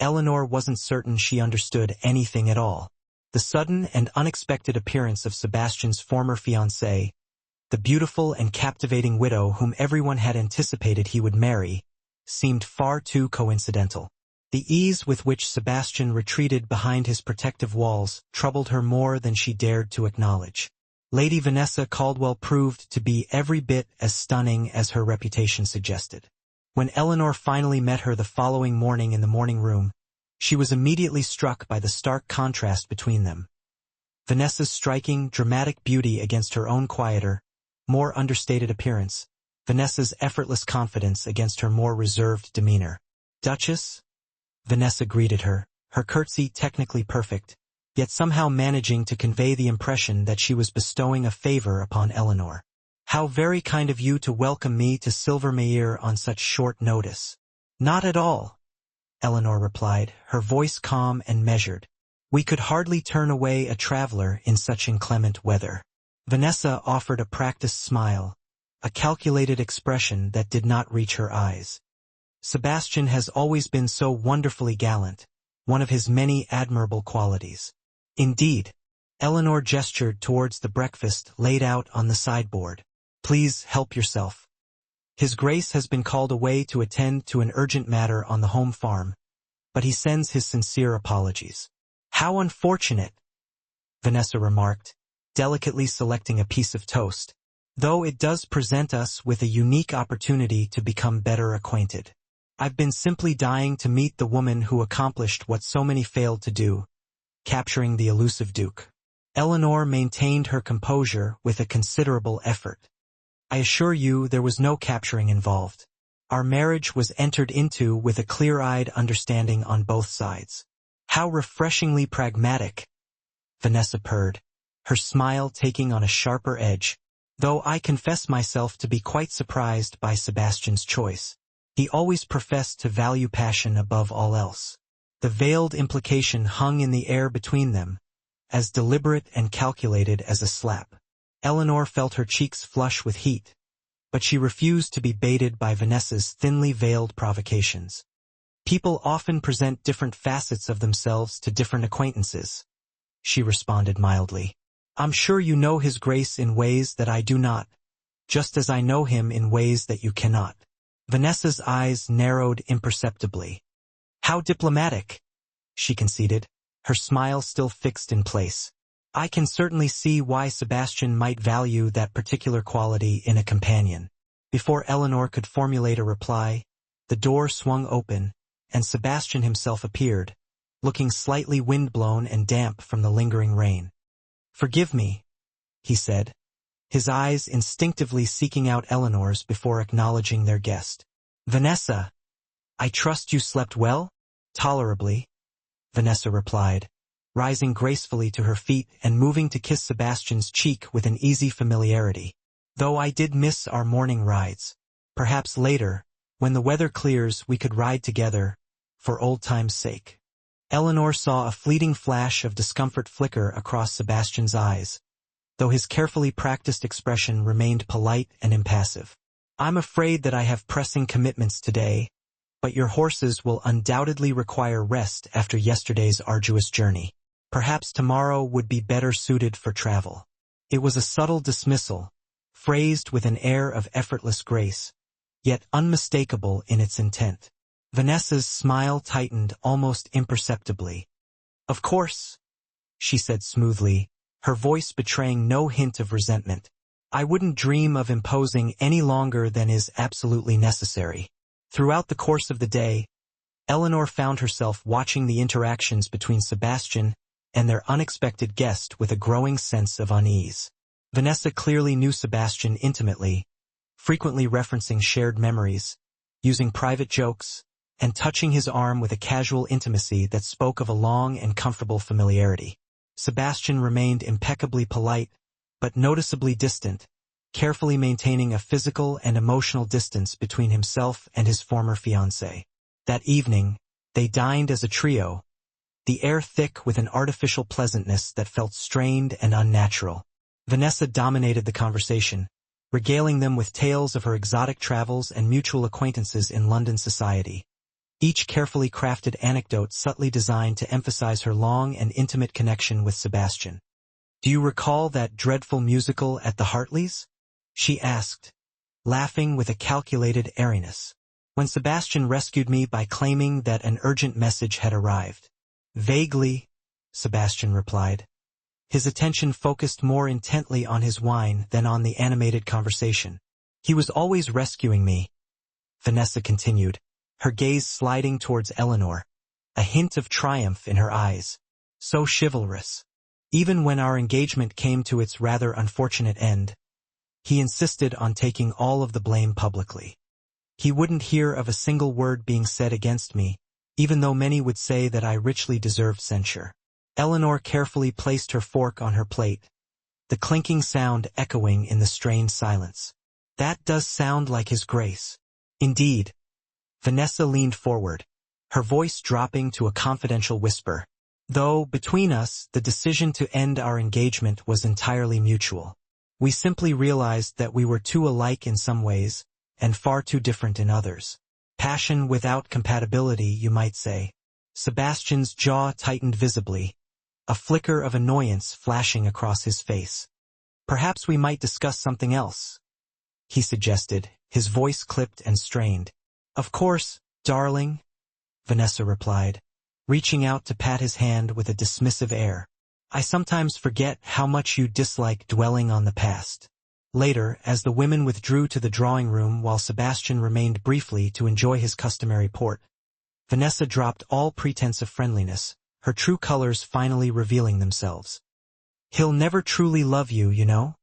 Eleanor wasn't certain she understood anything at all. The sudden and unexpected appearance of Sebastian's former fiancée, the beautiful and captivating widow whom everyone had anticipated he would marry, seemed far too coincidental. The ease with which Sebastian retreated behind his protective walls troubled her more than she dared to acknowledge. Lady Vanessa Caldwell proved to be every bit as stunning as her reputation suggested. When Eleanor finally met her the following morning in the morning room, she was immediately struck by the stark contrast between them. Vanessa's striking, dramatic beauty against her own quieter, more understated appearance, Vanessa's effortless confidence against her more reserved demeanor. "Duchess?" Vanessa greeted her, her curtsy technically perfect, yet somehow managing to convey the impression that she was bestowing a favor upon Eleanor. "How very kind of you to welcome me to Silvermere on such short notice." Not at all, Eleanor replied, her voice calm and measured. We could hardly turn away a traveler in such inclement weather. Vanessa offered a practiced smile, a calculated expression that did not reach her eyes. Sebastian has always been so wonderfully gallant, one of his many admirable qualities. Indeed, Eleanor gestured towards the breakfast laid out on the sideboard. Please help yourself. His Grace has been called away to attend to an urgent matter on the home farm, but he sends his sincere apologies. How unfortunate, Vanessa remarked, delicately selecting a piece of toast, though it does present us with a unique opportunity to become better acquainted. I've been simply dying to meet the woman who accomplished what so many failed to do, capturing the elusive Duke. Eleanor maintained her composure with a considerable effort. I assure you there was no capturing involved. Our marriage was entered into with a clear-eyed understanding on both sides. How refreshingly pragmatic, Vanessa purred, her smile taking on a sharper edge, though I confess myself to be quite surprised by Sebastian's choice. He always professed to value passion above all else. The veiled implication hung in the air between them, as deliberate and calculated as a slap. Eleanor felt her cheeks flush with heat, but she refused to be baited by Vanessa's thinly veiled provocations. People often present different facets of themselves to different acquaintances, she responded mildly. I'm sure you know His Grace in ways that I do not, just as I know him in ways that you cannot. Vanessa's eyes narrowed imperceptibly. How diplomatic, she conceded, her smile still fixed in place. I can certainly see why Sebastian might value that particular quality in a companion. Before Eleanor could formulate a reply, the door swung open, and Sebastian himself appeared, looking slightly windblown and damp from the lingering rain. Forgive me, he said, his eyes instinctively seeking out Eleanor's before acknowledging their guest. Vanessa, I trust you slept well? Tolerably, Vanessa replied, rising gracefully to her feet and moving to kiss Sebastian's cheek with an easy familiarity. Though I did miss our morning rides. Perhaps later, when the weather clears, we could ride together, for old time's sake. Eleanor saw a fleeting flash of discomfort flicker across Sebastian's eyes, though his carefully practiced expression remained polite and impassive. I'm afraid that I have pressing commitments today, but your horses will undoubtedly require rest after yesterday's arduous journey. Perhaps tomorrow would be better suited for travel. It was a subtle dismissal, phrased with an air of effortless grace, yet unmistakable in its intent. Vanessa's smile tightened almost imperceptibly. Of course, she said smoothly, her voice betraying no hint of resentment. I wouldn't dream of imposing any longer than is absolutely necessary. Throughout the course of the day, Eleanor found herself watching the interactions between Sebastian and their unexpected guest with a growing sense of unease. Vanessa clearly knew Sebastian intimately, frequently referencing shared memories, using private jokes, and touching his arm with a casual intimacy that spoke of a long and comfortable familiarity. Sebastian remained impeccably polite, but noticeably distant, carefully maintaining a physical and emotional distance between himself and his former fiancée. That evening, they dined as a trio, the air thick with an artificial pleasantness that felt strained and unnatural. Vanessa dominated the conversation, regaling them with tales of her exotic travels and mutual acquaintances in London society, each carefully crafted anecdote subtly designed to emphasize her long and intimate connection with Sebastian. Do you recall that dreadful musical at the Hartleys? She asked, laughing with a calculated airiness. When Sebastian rescued me by claiming that an urgent message had arrived. Vaguely, Sebastian replied. His attention focused more intently on his wine than on the animated conversation. He was always rescuing me, Vanessa continued, her gaze sliding towards Eleanor, a hint of triumph in her eyes. So chivalrous. Even when our engagement came to its rather unfortunate end, he insisted on taking all of the blame publicly. He wouldn't hear of a single word being said against me, even though many would say that I richly deserved censure. Eleanor carefully placed her fork on her plate, the clinking sound echoing in the strained silence. That does sound like His Grace. Indeed, Vanessa leaned forward, her voice dropping to a confidential whisper. Though, between us, the decision to end our engagement was entirely mutual. We simply realized that we were too alike in some ways, and far too different in others. Passion without compatibility, you might say. Sebastian's jaw tightened visibly, a flicker of annoyance flashing across his face. Perhaps we might discuss something else, he suggested, his voice clipped and strained. Of course, darling, Vanessa replied, reaching out to pat his hand with a dismissive air. I sometimes forget how much you dislike dwelling on the past. Later, as the women withdrew to the drawing room while Sebastian remained briefly to enjoy his customary port, Vanessa dropped all pretense of friendliness, her true colors finally revealing themselves. He'll never truly love you, you know,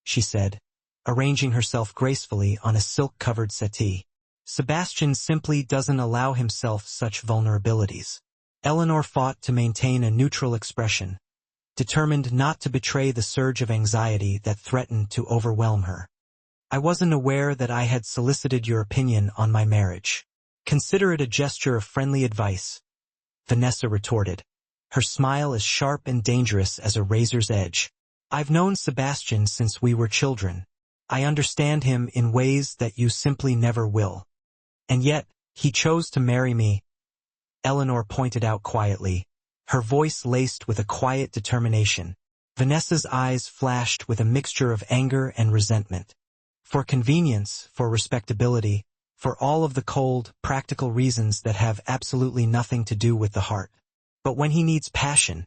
she said, arranging herself gracefully on a silk-covered settee. Sebastian simply doesn't allow himself such vulnerabilities. Eleanor fought to maintain a neutral expression, determined not to betray the surge of anxiety that threatened to overwhelm her. I wasn't aware that I had solicited your opinion on my marriage. Consider it a gesture of friendly advice, Vanessa retorted, her smile as sharp and dangerous as a razor's edge. I've known Sebastian since we were children. I understand him in ways that you simply never will. And yet, he chose to marry me, Eleanor pointed out quietly, her voice laced with a quiet determination. Vanessa's eyes flashed with a mixture of anger and resentment. For convenience, for respectability, for all of the cold, practical reasons that have absolutely nothing to do with the heart. But when he needs passion,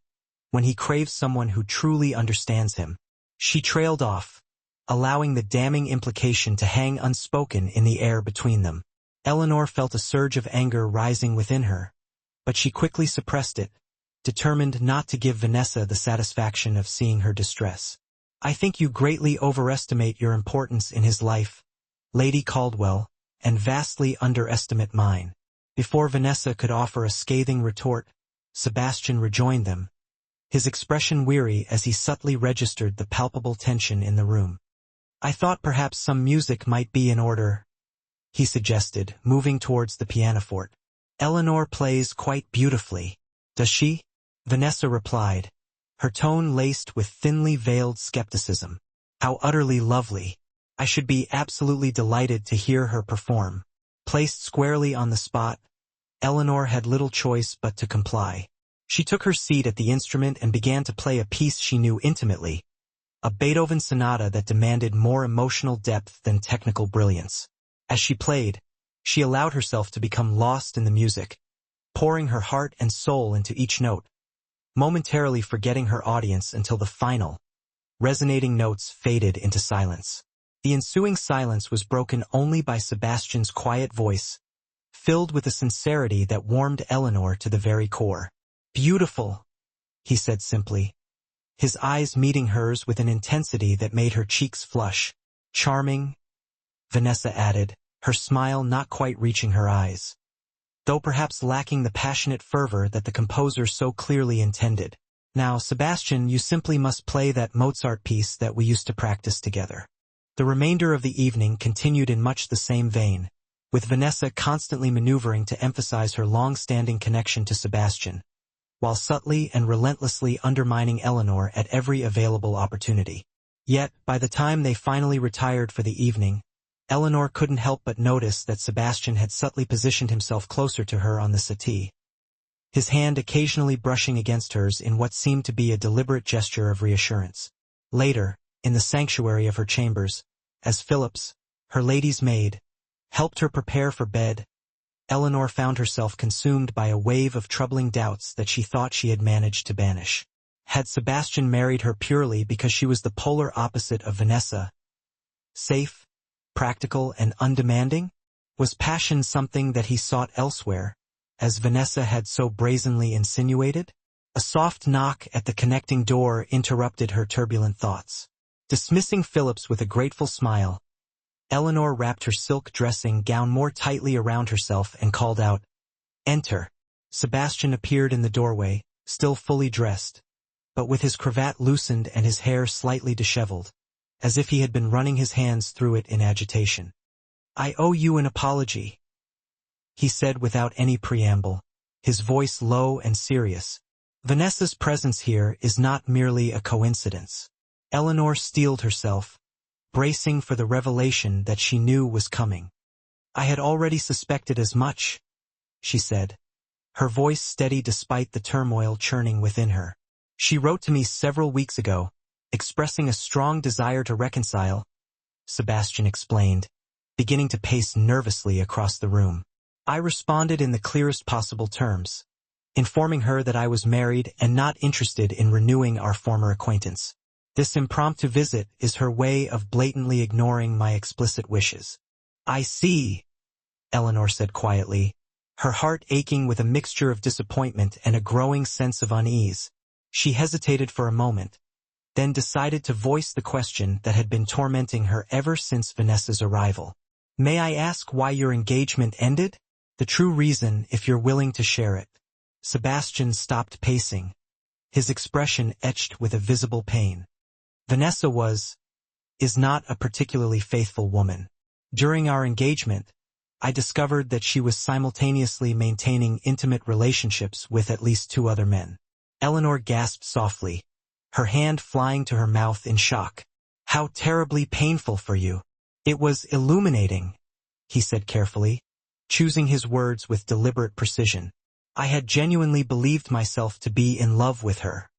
when he craves someone who truly understands him, she trailed off, allowing the damning implication to hang unspoken in the air between them. Eleanor felt a surge of anger rising within her, but she quickly suppressed it, determined not to give Vanessa the satisfaction of seeing her distress. I think you greatly overestimate your importance in his life, Lady Caldwell, and vastly underestimate mine. Before Vanessa could offer a scathing retort, Sebastian rejoined them, his expression weary as he subtly registered the palpable tension in the room. I thought perhaps some music might be in order, he suggested, moving towards the pianoforte. Eleanor plays quite beautifully. Does she? Vanessa replied, her tone laced with thinly veiled skepticism. How utterly lovely. I should be absolutely delighted to hear her perform. Placed squarely on the spot, Eleanor had little choice but to comply. She took her seat at the instrument and began to play a piece she knew intimately, a Beethoven sonata that demanded more emotional depth than technical brilliance. As she played, she allowed herself to become lost in the music, pouring her heart and soul into each note, momentarily forgetting her audience until the final, resonating notes faded into silence. The ensuing silence was broken only by Sebastian's quiet voice, filled with a sincerity that warmed Eleanor to the very core. Beautiful, he said simply, his eyes meeting hers with an intensity that made her cheeks flush. Charming, Vanessa added, her smile not quite reaching her eyes, though perhaps lacking the passionate fervor that the composer so clearly intended. Now, Sebastian, you simply must play that Mozart piece that we used to practice together. The remainder of the evening continued in much the same vein, with Vanessa constantly maneuvering to emphasize her long-standing connection to Sebastian, while subtly and relentlessly undermining Eleanor at every available opportunity. Yet, by the time they finally retired for the evening, Eleanor couldn't help but notice that Sebastian had subtly positioned himself closer to her on the settee, his hand occasionally brushing against hers in what seemed to be a deliberate gesture of reassurance. Later, in the sanctuary of her chambers, as Phillips, her lady's maid, helped her prepare for bed, Eleanor found herself consumed by a wave of troubling doubts that she thought she had managed to banish. Had Sebastian married her purely because she was the polar opposite of Vanessa? Safe, practical, and undemanding? Was passion something that he sought elsewhere, as Vanessa had so brazenly insinuated? A soft knock at the connecting door interrupted her turbulent thoughts. Dismissing Phillips with a grateful smile, Eleanor wrapped her silk dressing gown more tightly around herself and called out, "Enter." Sebastian appeared in the doorway, still fully dressed, but with his cravat loosened and his hair slightly disheveled, as if he had been running his hands through it in agitation. "I owe you an apology," he said without any preamble, his voice low and serious. Vanessa's presence here is not merely a coincidence. Eleanor steeled herself, bracing for the revelation that she knew was coming. I had already suspected as much, she said, her voice steady despite the turmoil churning within her. She wrote to me several weeks ago, expressing a strong desire to reconcile, Sebastian explained, beginning to pace nervously across the room. I responded in the clearest possible terms, informing her that I was married and not interested in renewing our former acquaintance. This impromptu visit is her way of blatantly ignoring my explicit wishes. I see, Eleanor said quietly, her heart aching with a mixture of disappointment and a growing sense of unease. She hesitated for a moment, then decided to voice the question that had been tormenting her ever since Vanessa's arrival. May I ask why your engagement ended? The true reason, if you're willing to share it. Sebastian stopped pacing, his expression etched with a visible pain. Vanessa is not a particularly faithful woman. During our engagement, I discovered that she was simultaneously maintaining intimate relationships with at least 2 other men. Eleanor gasped softly, her hand flying to her mouth in shock. How terribly painful for you. It was illuminating, he said carefully, choosing his words with deliberate precision. I had genuinely believed myself to be in love with her.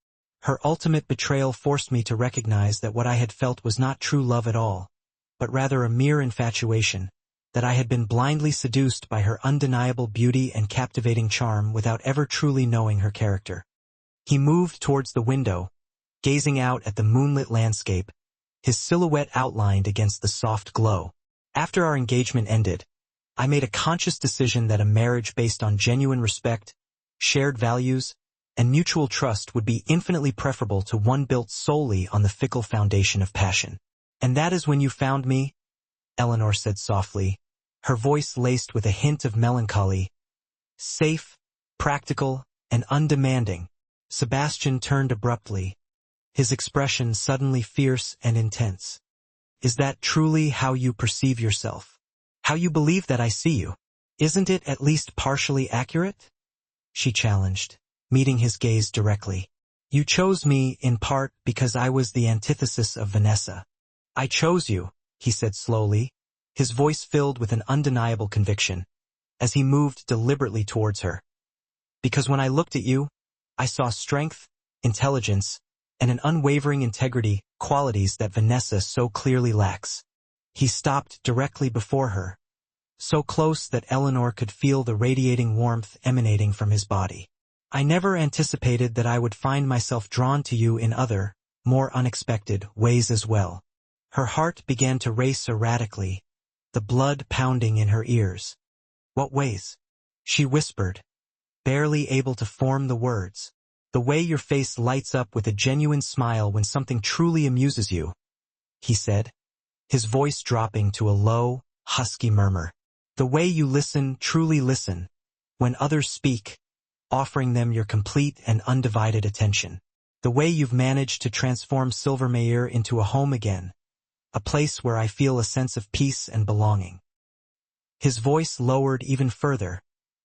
Her ultimate betrayal forced me to recognize that what I had felt was not true love at all, but rather a mere infatuation, that I had been blindly seduced by her undeniable beauty and captivating charm without ever truly knowing her character. He moved towards the window, gazing out at the moonlit landscape, his silhouette outlined against the soft glow. After our engagement ended, I made a conscious decision that a marriage based on genuine respect, shared values, and mutual trust would be infinitely preferable to one built solely on the fickle foundation of passion. And that is when you found me, Eleanor said softly, her voice laced with a hint of melancholy. Safe, practical, and undemanding. Sebastian turned abruptly, his expression suddenly fierce and intense. Is that truly how you perceive yourself? How you believe that I see you? Isn't it at least partially accurate? She challenged, meeting his gaze directly. You chose me in part because I was the antithesis of Vanessa. I chose you, he said slowly, his voice filled with an undeniable conviction, as he moved deliberately towards her. Because when I looked at you, I saw strength, intelligence, and an unwavering integrity, qualities that Vanessa so clearly lacks. He stopped directly before her, so close that Eleanor could feel the radiating warmth emanating from his body. I never anticipated that I would find myself drawn to you in other, more unexpected, ways as well. Her heart began to race erratically, the blood pounding in her ears. What ways? She whispered, barely able to form the words. The way your face lights up with a genuine smile when something truly amuses you, he said, his voice dropping to a low, husky murmur. The way you listen, truly listen, when others speak, offering them your complete and undivided attention. The way you've managed to transform Silvermere into a home again, a place where I feel a sense of peace and belonging. His voice lowered even further,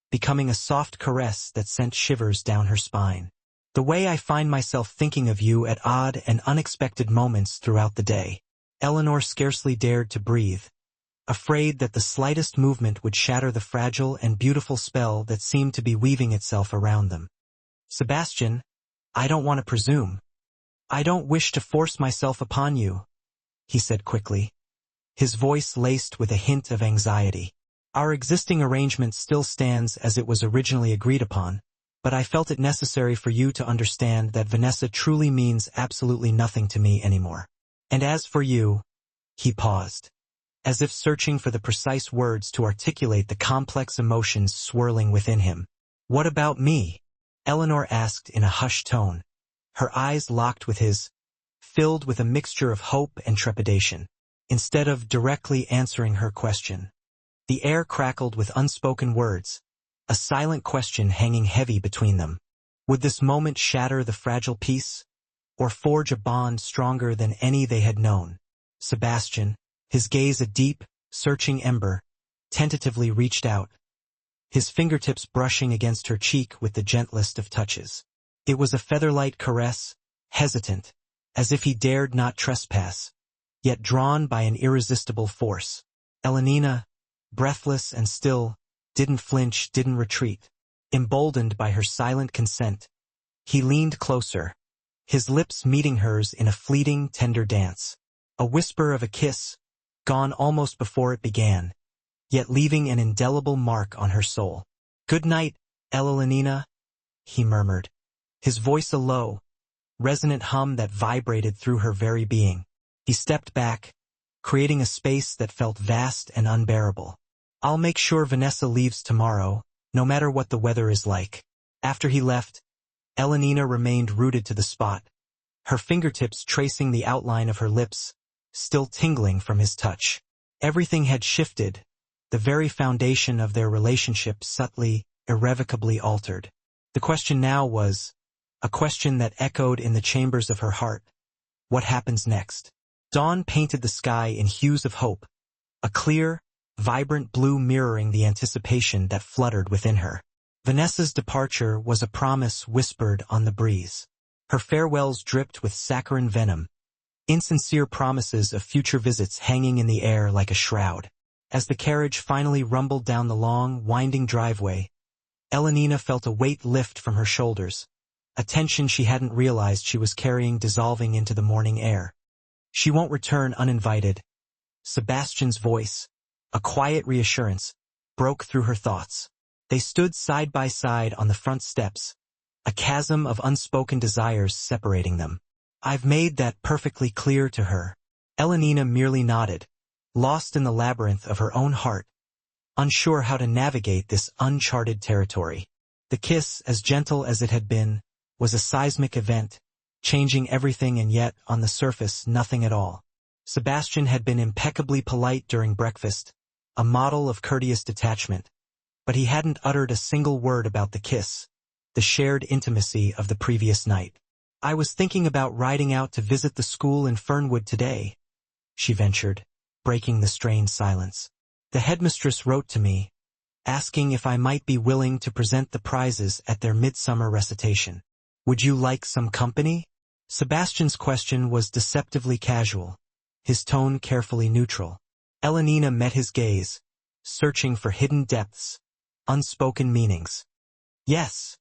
becoming a soft caress that sent shivers down her spine. The way I find myself thinking of you at odd and unexpected moments throughout the day. Eleanor scarcely dared to breathe, afraid that the slightest movement would shatter the fragile and beautiful spell that seemed to be weaving itself around them. Sebastian, I don't want to presume. I don't wish to force myself upon you, he said quickly, his voice laced with a hint of anxiety. Our existing arrangement still stands as it was originally agreed upon, but I felt it necessary for you to understand that Vanessa truly means absolutely nothing to me anymore. And as for you, he paused, as if searching for the precise words to articulate the complex emotions swirling within him. What about me? Eleanor asked in a hushed tone, her eyes locked with his, filled with a mixture of hope and trepidation. Instead of directly answering her question, the air crackled with unspoken words, a silent question hanging heavy between them. Would this moment shatter the fragile peace, or forge a bond stronger than any they had known? Sebastian, his gaze a deep, searching ember, tentatively reached out, his fingertips brushing against her cheek with the gentlest of touches. It was a featherlight caress, hesitant, as if he dared not trespass, yet drawn by an irresistible force. Elenina, breathless and still, didn't flinch, didn't retreat. Emboldened by her silent consent, he leaned closer, his lips meeting hers in a fleeting, tender dance. A whisper of a kiss, gone almost before it began, yet leaving an indelible mark on her soul. "Good night, Elenina," he murmured, his voice a low, resonant hum that vibrated through her very being. He stepped back, creating a space that felt vast and unbearable. "I'll make sure Vanessa leaves tomorrow, no matter what the weather is like." After he left, Elenina remained rooted to the spot, her fingertips tracing the outline of her lips, still tingling from his touch. Everything had shifted, the very foundation of their relationship subtly, irrevocably altered. The question now was, a question that echoed in the chambers of her heart. What happens next? Dawn painted the sky in hues of hope, a clear, vibrant blue mirroring the anticipation that fluttered within her. Vanessa's departure was a promise whispered on the breeze. Her farewells dripped with saccharine venom, insincere promises of future visits hanging in the air like a shroud. As the carriage finally rumbled down the long, winding driveway, Elenina felt a weight lift from her shoulders, a tension she hadn't realized she was carrying dissolving into the morning air. "She won't return uninvited." Sebastian's voice, a quiet reassurance, broke through her thoughts. They stood side by side on the front steps, a chasm of unspoken desires separating them. "I've made that perfectly clear to her." Elenina merely nodded, lost in the labyrinth of her own heart, unsure how to navigate this uncharted territory. The kiss, as gentle as it had been, was a seismic event, changing everything, and yet, on the surface, nothing at all. Sebastian had been impeccably polite during breakfast, a model of courteous detachment, but he hadn't uttered a single word about the kiss, the shared intimacy of the previous night. "I was thinking about riding out to visit the school in Fernwood today," she ventured, breaking the strained silence. "The headmistress wrote to me, asking if I might be willing to present the prizes at their midsummer recitation. Would you like some company?" Sebastian's question was deceptively casual, his tone carefully neutral. Elenina met his gaze, searching for hidden depths, unspoken meanings. "Yes,"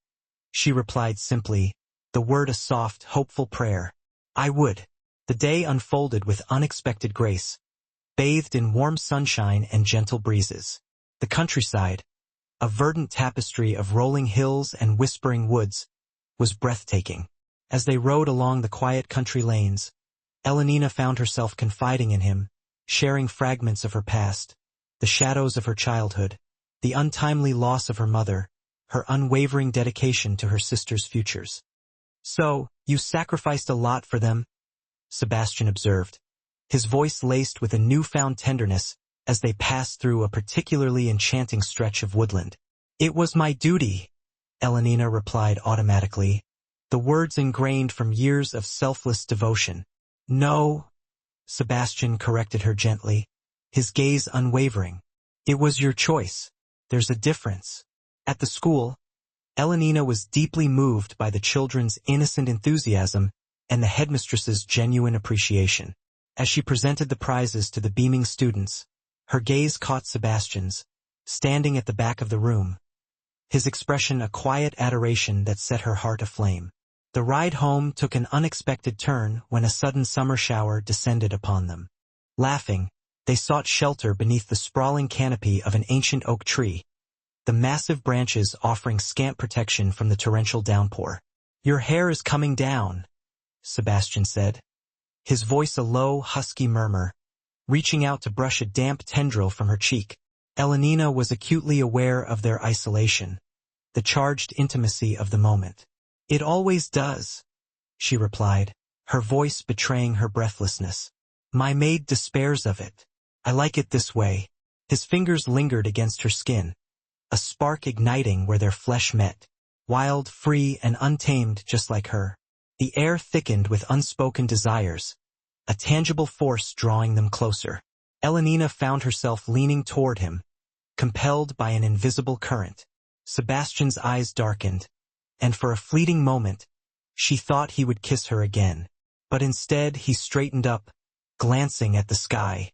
she replied simply, the word a soft, hopeful prayer. "I would." The day unfolded with unexpected grace, bathed in warm sunshine and gentle breezes. The countryside, a verdant tapestry of rolling hills and whispering woods, was breathtaking. As they rode along the quiet country lanes, Elenina found herself confiding in him, sharing fragments of her past, the shadows of her childhood, the untimely loss of her mother, her unwavering dedication to her sister's futures. "So, you sacrificed a lot for them," Sebastian observed, his voice laced with a newfound tenderness as they passed through a particularly enchanting stretch of woodland. "It was my duty," Elenina replied automatically, the words ingrained from years of selfless devotion. "No," Sebastian corrected her gently, his gaze unwavering. "It was your choice. There's a difference." At the school, Elenina was deeply moved by the children's innocent enthusiasm and the headmistress's genuine appreciation. As she presented the prizes to the beaming students, her gaze caught Sebastian's, standing at the back of the room, his expression a quiet adoration that set her heart aflame. The ride home took an unexpected turn when a sudden summer shower descended upon them. Laughing, they sought shelter beneath the sprawling canopy of an ancient oak tree, the massive branches offering scant protection from the torrential downpour. "Your hair is coming down," Sebastian said, his voice a low, husky murmur, reaching out to brush a damp tendril from her cheek. Elenina was acutely aware of their isolation, the charged intimacy of the moment. "It always does," she replied, her voice betraying her breathlessness. "My maid despairs of it. I like it this way." His fingers lingered against her skin, a spark igniting where their flesh met. Wild, free, and untamed just like her. The air thickened with unspoken desires, a tangible force drawing them closer. Elenina found herself leaning toward him, compelled by an invisible current. Sebastian's eyes darkened, and for a fleeting moment, she thought he would kiss her again. But instead he straightened up, glancing at the sky.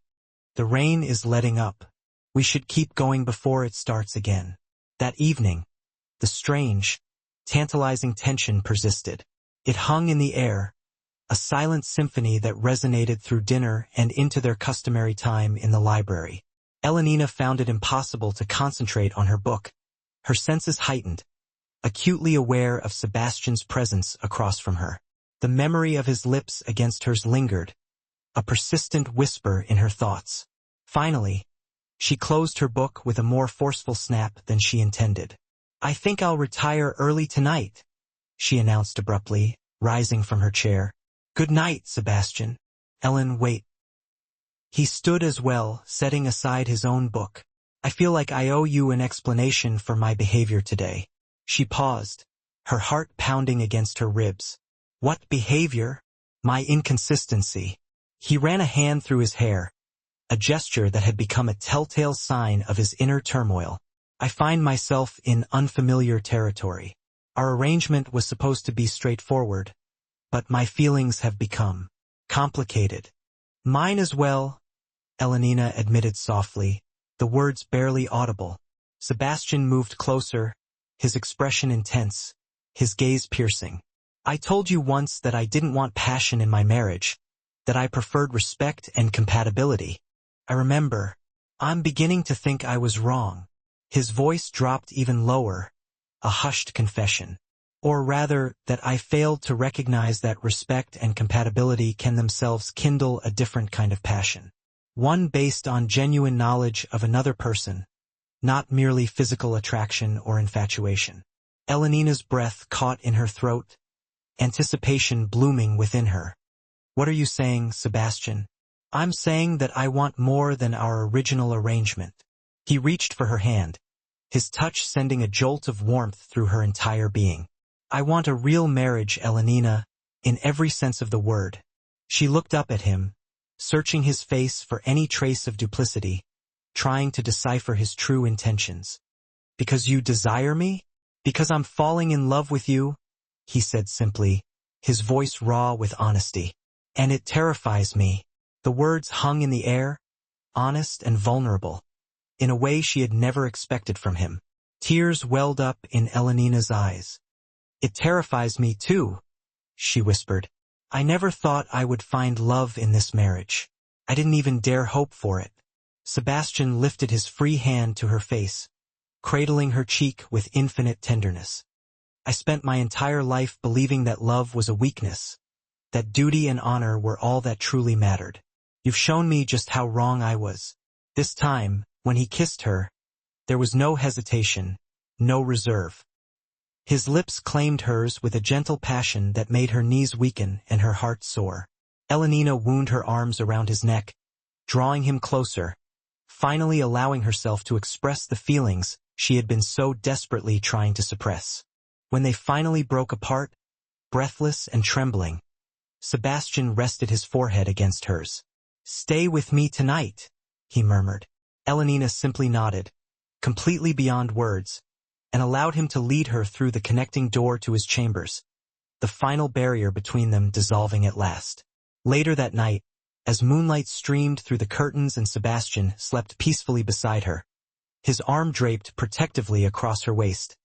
The rain is letting up. We should keep going before it starts again. That evening, the strange, tantalizing tension persisted. It hung in the air, a silent symphony that resonated through dinner and into their customary time in the library. Elenina found it impossible to concentrate on her book. Her senses heightened, acutely aware of Sebastian's presence across from her. The memory of his lips against hers lingered, a persistent whisper in her thoughts. Finally, she closed her book with a more forceful snap than she intended. "I think I'll retire early tonight," she announced abruptly, rising from her chair. "Good night, Sebastian." "Ellen, wait." He stood as well, setting aside his own book. "I feel like I owe you an explanation for my behavior today." She paused, her heart pounding against her ribs. "What behavior?" "My inconsistency." He ran a hand through his hair, a gesture that had become a telltale sign of his inner turmoil. "I find myself in unfamiliar territory. Our arrangement was supposed to be straightforward, but my feelings have become complicated." "Mine as well," Elenina admitted softly, the words barely audible. Sebastian moved closer, his expression intense, his gaze piercing. "I told you once that I didn't want passion in my marriage, that I preferred respect and compatibility. I remember. I'm beginning to think I was wrong." His voice dropped even lower, a hushed confession. "Or rather, that I failed to recognize that respect and compatibility can themselves kindle a different kind of passion. One based on genuine knowledge of another person, not merely physical attraction or infatuation." Elenina's breath caught in her throat, anticipation blooming within her. "What are you saying, Sebastian?" "I'm saying that I want more than our original arrangement." He reached for her hand, his touch sending a jolt of warmth through her entire being. "I want a real marriage, Elenina, in every sense of the word." She looked up at him, searching his face for any trace of duplicity, trying to decipher his true intentions. "Because you desire me? Because I'm falling in love with you?" he said simply, his voice raw with honesty. "And it terrifies me." The words hung in the air, honest and vulnerable, in a way she had never expected from him. Tears welled up in Elenina's eyes. "It terrifies me too," she whispered. "I never thought I would find love in this marriage. I didn't even dare hope for it." Sebastian lifted his free hand to her face, cradling her cheek with infinite tenderness. "I spent my entire life believing that love was a weakness, that duty and honor were all that truly mattered. You've shown me just how wrong I was." This time, when he kissed her, there was no hesitation, no reserve. His lips claimed hers with a gentle passion that made her knees weaken and her heart soar. Elenina wound her arms around his neck, drawing him closer, finally allowing herself to express the feelings she had been so desperately trying to suppress. When they finally broke apart, breathless and trembling, Sebastian rested his forehead against hers. "Stay with me tonight," he murmured. Elenina simply nodded, completely beyond words, and allowed him to lead her through the connecting door to his chambers, the final barrier between them dissolving at last. Later that night, as moonlight streamed through the curtains and Sebastian slept peacefully beside her, his arm draped protectively across her waist,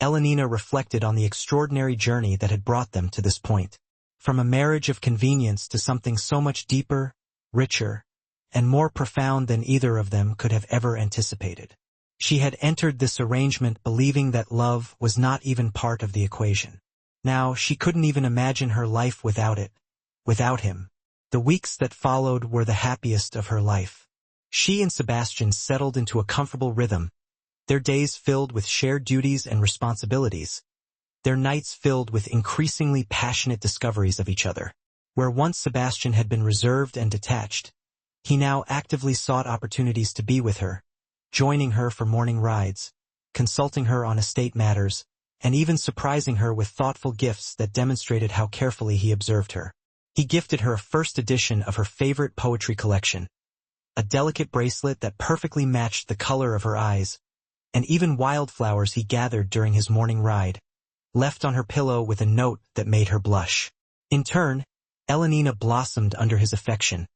Elenina reflected on the extraordinary journey that had brought them to this point. From a marriage of convenience to something so much deeper, richer, and more profound than either of them could have ever anticipated. She had entered this arrangement believing that love was not even part of the equation. Now she couldn't even imagine her life without it, without him. The weeks that followed were the happiest of her life. She and Sebastian settled into a comfortable rhythm, their days filled with shared duties and responsibilities, their nights filled with increasingly passionate discoveries of each other. Where once Sebastian had been reserved and detached, he now actively sought opportunities to be with her, joining her for morning rides, consulting her on estate matters, and even surprising her with thoughtful gifts that demonstrated how carefully he observed her. He gifted her a first edition of her favorite poetry collection, a delicate bracelet that perfectly matched the color of her eyes, and even wildflowers he gathered during his morning ride, left on her pillow with a note that made her blush. In turn, Elenina blossomed under his affection,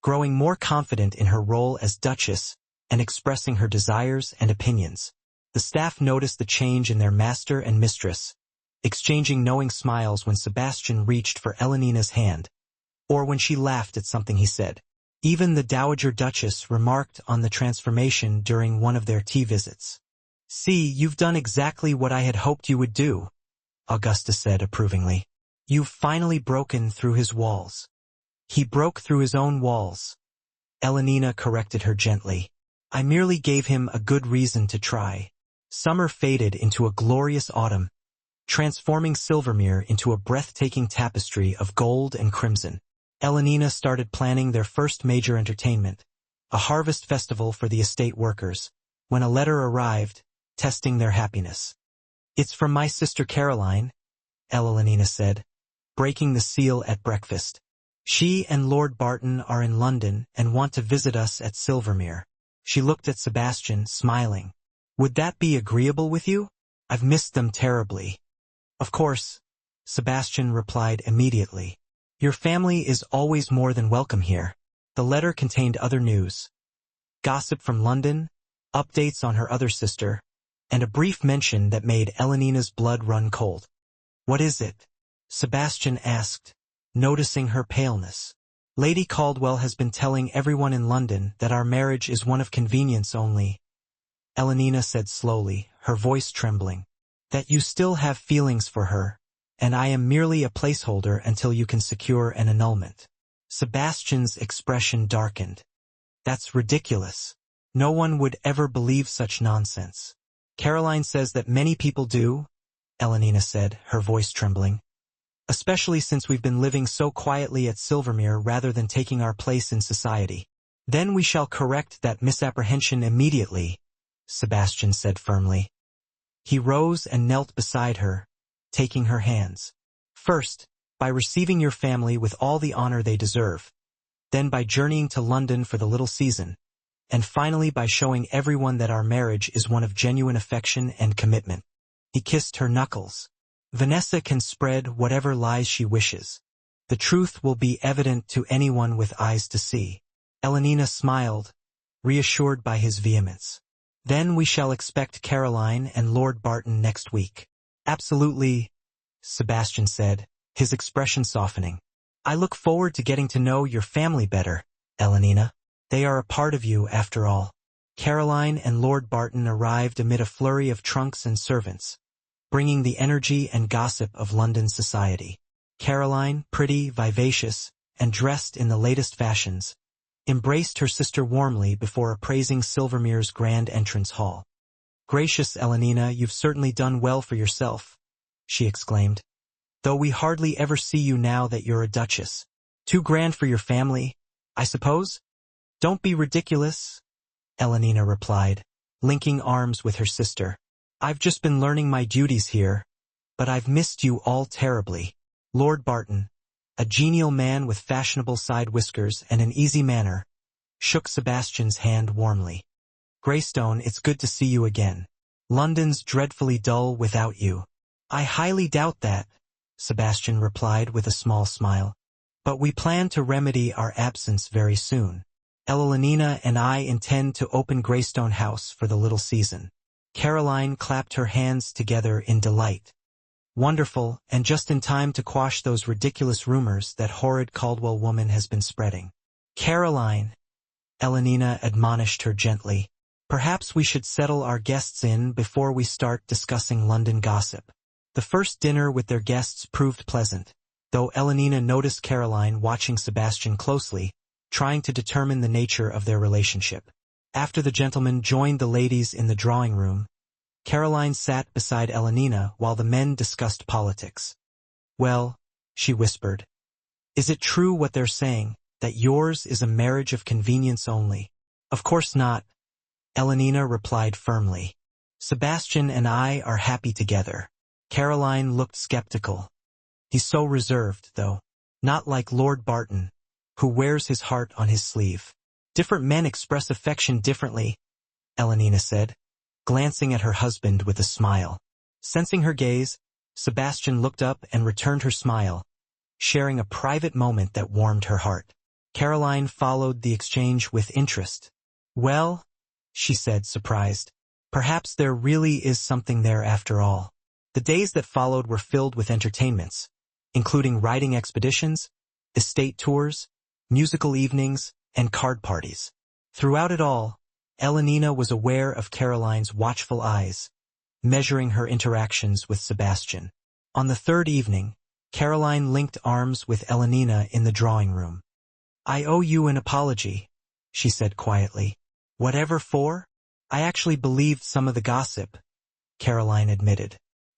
growing more confident in her role as Duchess and expressing her desires and opinions. The staff noticed the change in their master and mistress, exchanging knowing smiles when Sebastian reached for Elenina's hand, or when she laughed at something he said. Even the Dowager Duchess remarked on the transformation during one of their tea visits. "See, you've done exactly what I had hoped you would do," Augusta said approvingly. "You've finally broken through his walls." "He broke through his own walls," Elenina corrected her gently. "I merely gave him a good reason to try." Summer faded into a glorious autumn, transforming Silvermere into a breathtaking tapestry of gold and crimson. Elenina started planning their first major entertainment, a harvest festival for the estate workers, when a letter arrived, testing their happiness. "It's from my sister Caroline," Elenina said, breaking the seal at breakfast. "She and Lord Barton are in London and want to visit us at Silvermere." She looked at Sebastian, smiling. "Would that be agreeable with you? I've missed them terribly." "Of course," Sebastian replied immediately. "Your family is always more than welcome here." The letter contained other news. Gossip from London, updates on her other sister, and a brief mention that made Elenina's blood run cold. "What is it?" Sebastian asked, noticing her paleness. "Lady Caldwell has been telling everyone in London that our marriage is one of convenience only," Elenina said slowly, her voice trembling. "That you still have feelings for her, and I am merely a placeholder until you can secure an annulment." Sebastian's expression darkened. "That's ridiculous. No one would ever believe such nonsense." "Caroline says that many people do," Elenina said, her voice trembling. "Especially since we've been living so quietly at Silvermere rather than taking our place in society." "Then we shall correct that misapprehension immediately," Sebastian said firmly. He rose and knelt beside her, taking her hands. "First, by receiving your family with all the honor they deserve, then by journeying to London for the little season, and finally by showing everyone that our marriage is one of genuine affection and commitment." He kissed her knuckles. "Vanessa can spread whatever lies she wishes. The truth will be evident to anyone with eyes to see." Elenina smiled, reassured by his vehemence. "Then we shall expect Caroline and Lord Barton next week." "Absolutely," Sebastian said, his expression softening. "I look forward to getting to know your family better, Elenina. They are a part of you, after all." Caroline and Lord Barton arrived amid a flurry of trunks and servants, bringing the energy and gossip of London society. Caroline, pretty, vivacious, and dressed in the latest fashions, embraced her sister warmly before appraising Silvermere's grand entrance hall. "Gracious Elenina, you've certainly done well for yourself," she exclaimed. "Though we hardly ever see you now that you're a duchess. Too grand for your family, I suppose?" "Don't be ridiculous," Elenina replied, linking arms with her sister. "I've just been learning my duties here, but I've missed you all terribly." Lord Barton, a genial man with fashionable side whiskers and an easy manner, shook Sebastian's hand warmly. "Greystone, it's good to see you again. London's dreadfully dull without you." "I highly doubt that," Sebastian replied with a small smile. "But we plan to remedy our absence very soon. Elenina and I intend to open Greystone House for the little season." Caroline clapped her hands together in delight. "Wonderful, and just in time to quash those ridiculous rumors that horrid Caldwell woman has been spreading." "Caroline," Elenina admonished her gently, "perhaps we should settle our guests in before we start discussing London gossip." The first dinner with their guests proved pleasant, though Elenina noticed Caroline watching Sebastian closely, trying to determine the nature of their relationship. After the gentlemen joined the ladies in the drawing room, Caroline sat beside Elenina while the men discussed politics. "Well," she whispered, "is it true what they're saying, that yours is a marriage of convenience only?" "Of course not," Elenina replied firmly. "Sebastian and I are happy together." Caroline looked skeptical. "He's so reserved, though. Not like Lord Barton, who wears his heart on his sleeve." Different men express affection differently, Elenina said, glancing at her husband with a smile. Sensing her gaze, Sebastian looked up and returned her smile, sharing a private moment that warmed her heart. Caroline followed the exchange with interest. Well, she said, surprised, perhaps there really is something there after all. The days that followed were filled with entertainments, including riding expeditions, estate tours, musical evenings, and card parties. Throughout it all, Elenina was aware of Caroline's watchful eyes, measuring her interactions with Sebastian. On the third evening, Caroline linked arms with Elenina in the drawing room. I owe you an apology, she said quietly. Whatever for? I actually believed some of the gossip, Caroline admitted.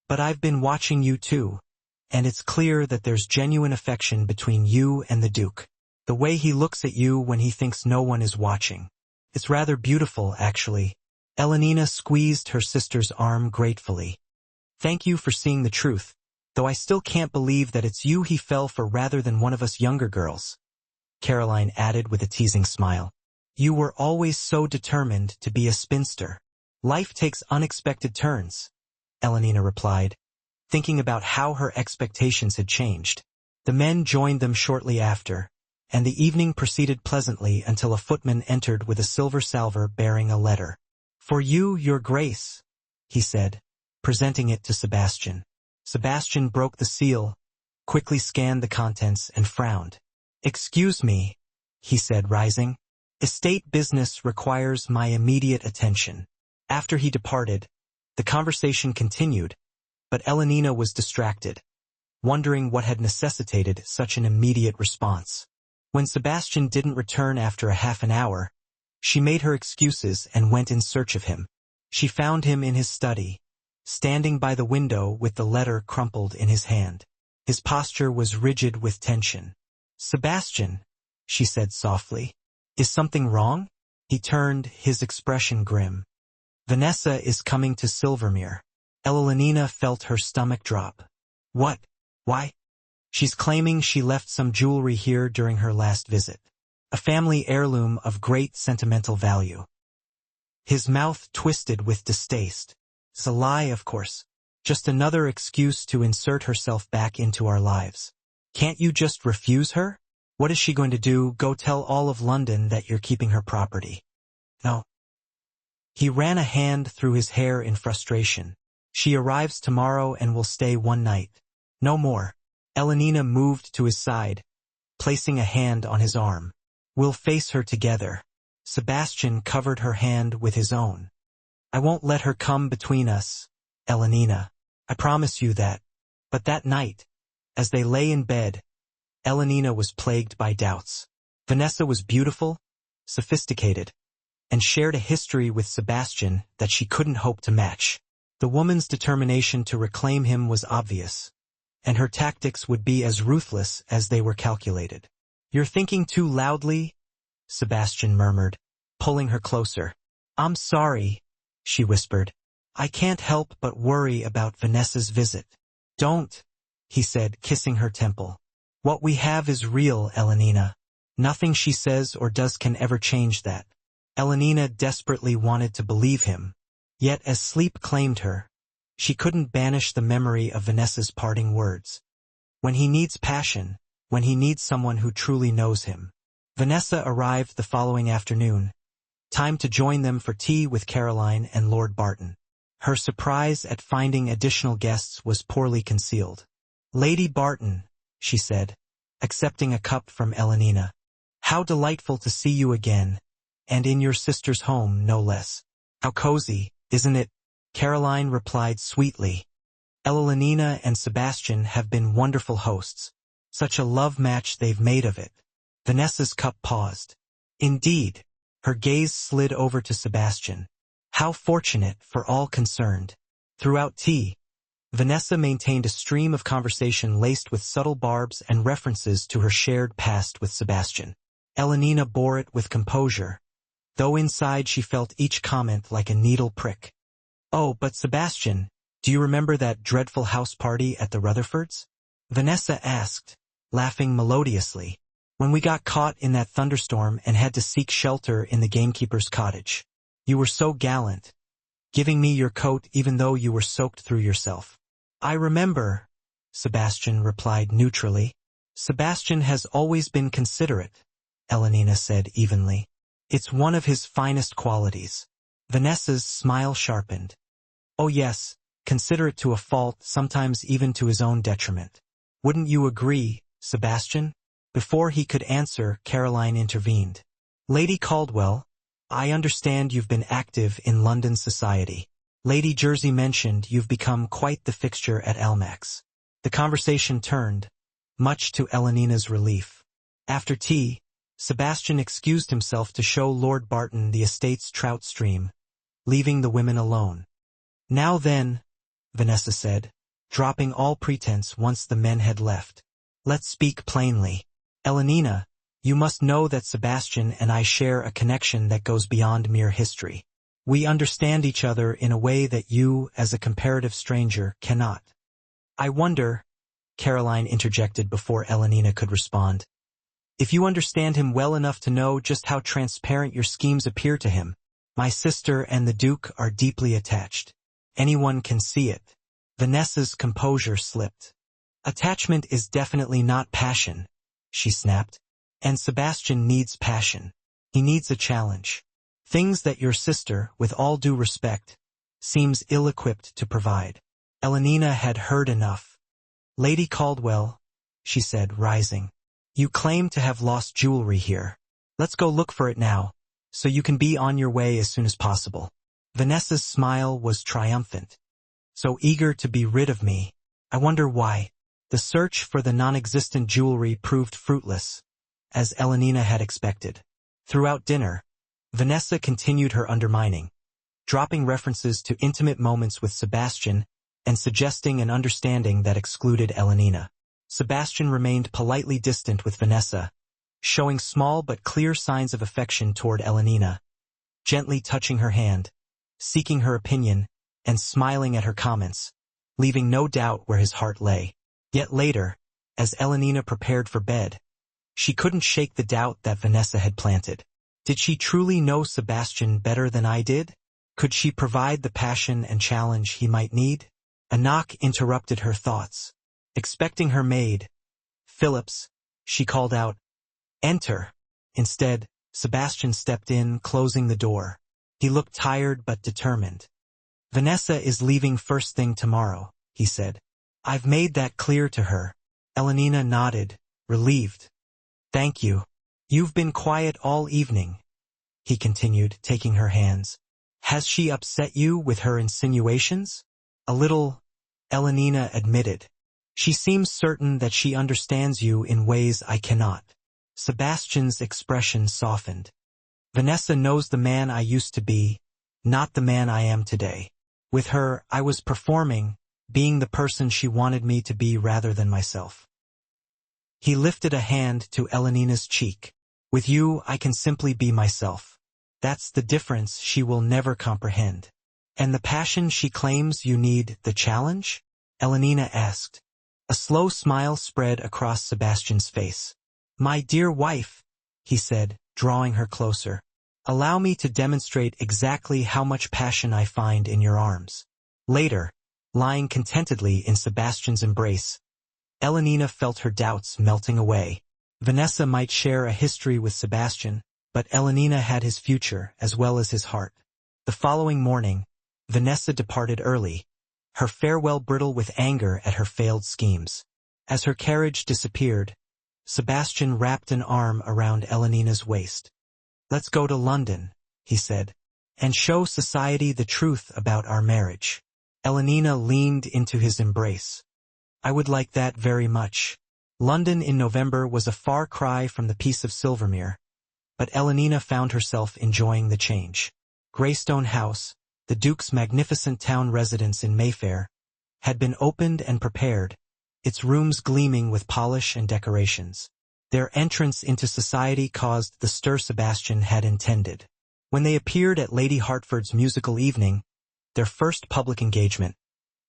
But I've been watching you too, and it's clear that there's genuine affection between you and the Duke. The way he looks at you when he thinks no one is watching. It's rather beautiful, actually. Elenina squeezed her sister's arm gratefully. Thank you for seeing the truth, though I still can't believe that it's you he fell for rather than one of us younger girls, Caroline added with a teasing smile. You were always so determined to be a spinster. Life takes unexpected turns, Elenina replied, thinking about how her expectations had changed. The men joined them shortly after, and the evening proceeded pleasantly until a footman entered with a silver salver bearing a letter. For you, your grace, he said, presenting it to Sebastian. Sebastian broke the seal, quickly scanned the contents, and frowned. Excuse me, he said, rising. Estate business requires my immediate attention. After he departed, the conversation continued, but Elenina was distracted, wondering what had necessitated such an immediate response. When Sebastian didn't return after a half an hour, she made her excuses and went in search of him. She found him in his study, standing by the window with the letter crumpled in his hand. His posture was rigid with tension. Sebastian, she said softly, is something wrong? He turned, his expression grim. Vanessa is coming to Silvermere. Elenina felt her stomach drop. What? Why? She's claiming she left some jewelry here during her last visit. A family heirloom of great sentimental value. His mouth twisted with distaste. It's a lie, of course. Just another excuse to insert herself back into our lives. Can't you just refuse her? What is she going to do, go tell all of London that you're keeping her property? No. He ran a hand through his hair in frustration. She arrives tomorrow and will stay one night. No more. Elenina moved to his side, placing a hand on his arm. We'll face her together. Sebastian covered her hand with his own. I won't let her come between us, Elenina. I promise you that. But that night, as they lay in bed, Elenina was plagued by doubts. Vanessa was beautiful, sophisticated, and shared a history with Sebastian that she couldn't hope to match. The woman's determination to reclaim him was obvious, and her tactics would be as ruthless as they were calculated. You're thinking too loudly, Sebastian murmured, pulling her closer. I'm sorry, she whispered. I can't help but worry about Vanessa's visit. Don't, he said, kissing her temple. What we have is real, Elenina. Nothing she says or does can ever change that. Elenina desperately wanted to believe him, yet as sleep claimed her, she couldn't banish the memory of Vanessa's parting words. When he needs passion, when he needs someone who truly knows him. Vanessa arrived the following afternoon. Time to join them for tea with Caroline and Lord Barton. Her surprise at finding additional guests was poorly concealed. Lady Barton, she said, accepting a cup from Elenina. How delightful to see you again, and in your sister's home, no less. How cozy, isn't it? Caroline replied sweetly. Elenina and Sebastian have been wonderful hosts. Such a love match they've made of it. Vanessa's cup paused. Indeed, her gaze slid over to Sebastian. How fortunate for all concerned. Throughout tea, Vanessa maintained a stream of conversation laced with subtle barbs and references to her shared past with Sebastian. Elenina bore it with composure, though inside she felt each comment like a needle prick. Oh, but Sebastian, do you remember that dreadful house party at the Rutherfords? Vanessa asked, laughing melodiously. When we got caught in that thunderstorm and had to seek shelter in the gamekeeper's cottage. You were so gallant, giving me your coat even though you were soaked through yourself. I remember, Sebastian replied neutrally. Sebastian has always been considerate, Elenina said evenly. It's one of his finest qualities. Vanessa's smile sharpened. Oh yes, considerate to a fault, sometimes even to his own detriment. Wouldn't you agree, Sebastian? Before he could answer, Caroline intervened. Lady Caldwell, I understand you've been active in London society. Lady Jersey mentioned you've become quite the fixture at Almack's. The conversation turned, much to Elenina's relief. After tea, Sebastian excused himself to show Lord Barton the estate's trout stream, leaving the women alone. Now then, Vanessa said, dropping all pretense once the men had left. Let's speak plainly. Elenina, you must know that Sebastian and I share a connection that goes beyond mere history. We understand each other in a way that you, as a comparative stranger, cannot. I wonder, Caroline interjected before Elenina could respond, if you understand him well enough to know just how transparent your schemes appear to him. My sister and the Duke are deeply attached. Anyone can see it. Vanessa's composure slipped. Attachment is definitely not passion, she snapped. And Sebastian needs passion. He needs a challenge. Things that your sister, with all due respect, seems ill-equipped to provide. Elenina had heard enough. Lady Caldwell, she said, rising. You claim to have lost jewelry here. Let's go look for it now, so you can be on your way as soon as possible. Vanessa's smile was triumphant. So eager to be rid of me. I wonder why. The search for the non-existent jewelry proved fruitless, as Elenina had expected. Throughout dinner, Vanessa continued her undermining, dropping references to intimate moments with Sebastian and suggesting an understanding that excluded Elenina. Sebastian remained politely distant with Vanessa, showing small but clear signs of affection toward Elenina, gently touching her hand, seeking her opinion, and smiling at her comments, leaving no doubt where his heart lay. Yet later, as Elenina prepared for bed, she couldn't shake the doubt that Vanessa had planted. Did she truly know Sebastian better than I did? Could she provide the passion and challenge he might need? A knock interrupted her thoughts. Expecting her maid, Phillips, she called out, "Enter." Instead, Sebastian stepped in, closing the door. He looked tired but determined. Vanessa is leaving first thing tomorrow, he said. I've made that clear to her. Elenina nodded, relieved. Thank you. You've been quiet all evening, he continued, taking her hands. Has she upset you with her insinuations? A little, Elenina admitted. She seems certain that she understands you in ways I cannot. Sebastian's expression softened. Vanessa knows the man I used to be, not the man I am today. With her, I was performing, being the person she wanted me to be rather than myself. He lifted a hand to Elenina's cheek. With you, I can simply be myself. That's the difference she will never comprehend. And the passion she claims you need, the challenge? Elenina asked. A slow smile spread across Sebastian's face. My dear wife, he said, drawing her closer. Allow me to demonstrate exactly how much passion I find in your arms. Later, lying contentedly in Sebastian's embrace, Elenina felt her doubts melting away. Vanessa might share a history with Sebastian, but Elenina had his future as well as his heart. The following morning, Vanessa departed early, her farewell brittle with anger at her failed schemes. As her carriage disappeared, Sebastian wrapped an arm around Elenina's waist. Let's go to London, he said, and show society the truth about our marriage. Elenina leaned into his embrace. I would like that very much. London in November was a far cry from the peace of Silvermere, but Elenina found herself enjoying the change. Greystone House, the Duke's magnificent town residence in Mayfair, had been opened and prepared, its rooms gleaming with polish and decorations. Their entrance into society caused the stir Sebastian had intended. When they appeared at Lady Hertford's musical evening, their first public engagement,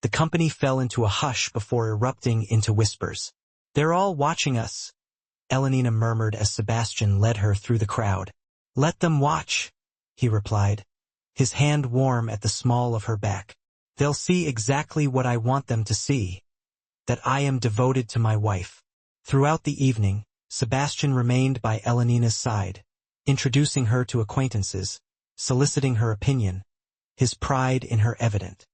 the company fell into a hush before erupting into whispers. They're all watching us, Elenina murmured as Sebastian led her through the crowd. "Let them watch," he replied, his hand warm at the small of her back. "They'll see exactly what I want them to see, that I am devoted to my wife." Throughout the evening, Sebastian remained by Elenina's side, introducing her to acquaintances, soliciting her opinion, his pride in her evident.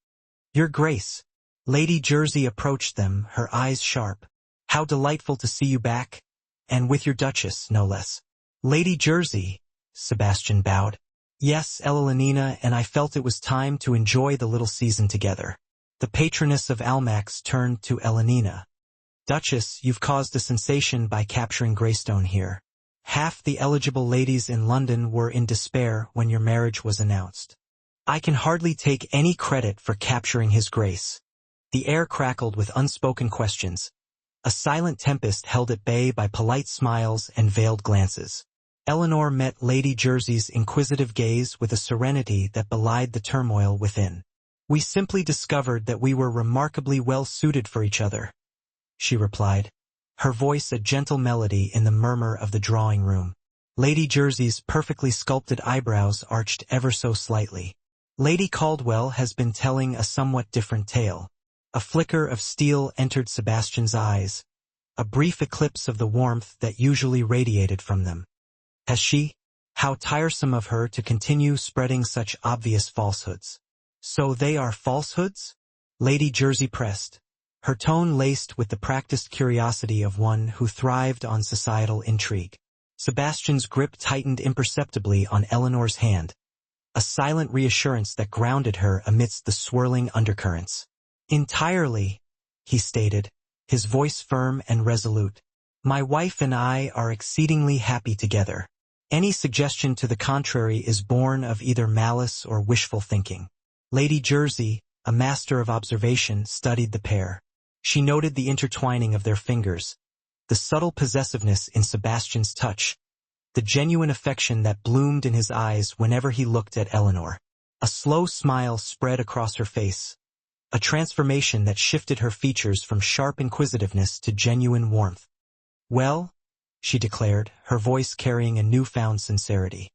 "Your Grace." Lady Jersey approached them, her eyes sharp. "How delightful to see you back, and with your Duchess, no less." "Lady Jersey," Sebastian bowed. "Yes, Elenina, and I felt it was time to enjoy the little season together." The patroness of Almax turned to Elenina. "Duchess, you've caused a sensation by capturing Greystone here. Half the eligible ladies in London were in despair when your marriage was announced. I can hardly take any credit for capturing his grace." The air crackled with unspoken questions, a silent tempest held at bay by polite smiles and veiled glances. Eleanor met Lady Jersey's inquisitive gaze with a serenity that belied the turmoil within. "We simply discovered that we were remarkably well suited for each other," she replied, her voice a gentle melody in the murmur of the drawing room. Lady Jersey's perfectly sculpted eyebrows arched ever so slightly. "Lady Caldwell has been telling a somewhat different tale." A flicker of steel entered Sebastian's eyes, a brief eclipse of the warmth that usually radiated from them. "Has she? How tiresome of her to continue spreading such obvious falsehoods." "So they are falsehoods?" Lady Jersey pressed, her tone laced with the practiced curiosity of one who thrived on societal intrigue. Sebastian's grip tightened imperceptibly on Eleanor's hand, a silent reassurance that grounded her amidst the swirling undercurrents. "Entirely," he stated, his voice firm and resolute. "My wife and I are exceedingly happy together. Any suggestion to the contrary is born of either malice or wishful thinking." Lady Jersey, a master of observation, studied the pair. She noted the intertwining of their fingers, the subtle possessiveness in Sebastian's touch, the genuine affection that bloomed in his eyes whenever he looked at Eleanor. A slow smile spread across her face, a transformation that shifted her features from sharp inquisitiveness to genuine warmth. "Well," she declared, her voice carrying a newfound sincerity,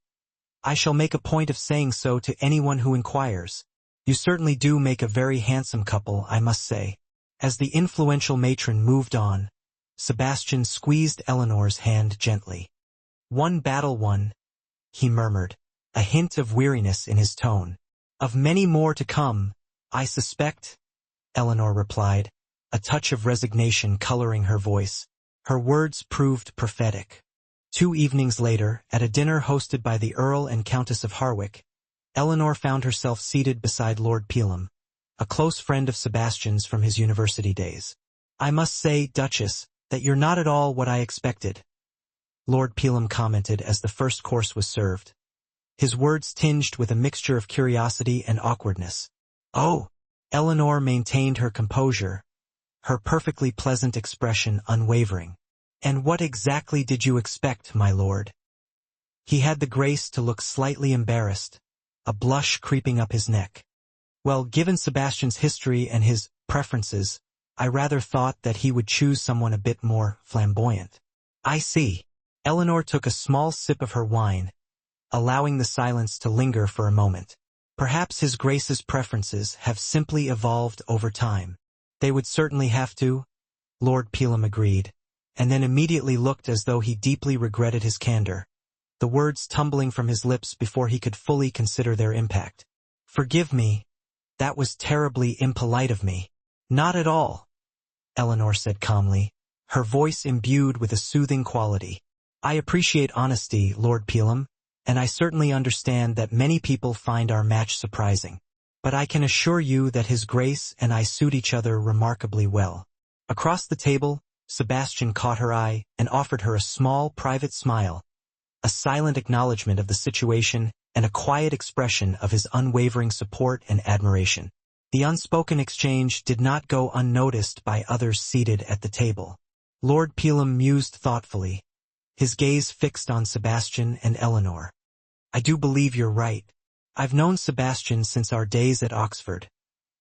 "I shall make a point of saying so to anyone who inquires. You certainly do make a very handsome couple, I must say." As the influential matron moved on, Sebastian squeezed Eleanor's hand gently. "One battle won," he murmured, a hint of weariness in his tone. "Of many more to come, I suspect," Eleanor replied, a touch of resignation coloring her voice. Her words proved prophetic. 2 evenings later, at a dinner hosted by the Earl and Countess of Harwick, Eleanor found herself seated beside Lord Pelham, a close friend of Sebastian's from his university days. "I must say, Duchess, that you're not at all what I expected," Lord Pelham commented as the first course was served, his words tinged with a mixture of curiosity and awkwardness. "Oh," Eleanor maintained her composure, her perfectly pleasant expression unwavering. "And what exactly did you expect, my lord?" He had the grace to look slightly embarrassed, a blush creeping up his neck. "Well, given Sebastian's history and his preferences, I rather thought that he would choose someone a bit more flamboyant." "I see." Eleanor took a small sip of her wine, allowing the silence to linger for a moment. "Perhaps his grace's preferences have simply evolved over time." "They would certainly have to," Lord Pelham agreed, and then immediately looked as though he deeply regretted his candor, the words tumbling from his lips before he could fully consider their impact. "Forgive me, that was terribly impolite of me." "Not at all," Eleanor said calmly, her voice imbued with a soothing quality. "I appreciate honesty, Lord Pelham, and I certainly understand that many people find our match surprising. But I can assure you that His Grace and I suit each other remarkably well." Across the table, Sebastian caught her eye and offered her a small, private smile, a silent acknowledgement of the situation and a quiet expression of his unwavering support and admiration. The unspoken exchange did not go unnoticed by others seated at the table. Lord Pelham mused thoughtfully, his gaze fixed on Sebastian and Eleanor. "I do believe you're right. I've known Sebastian since our days at Oxford,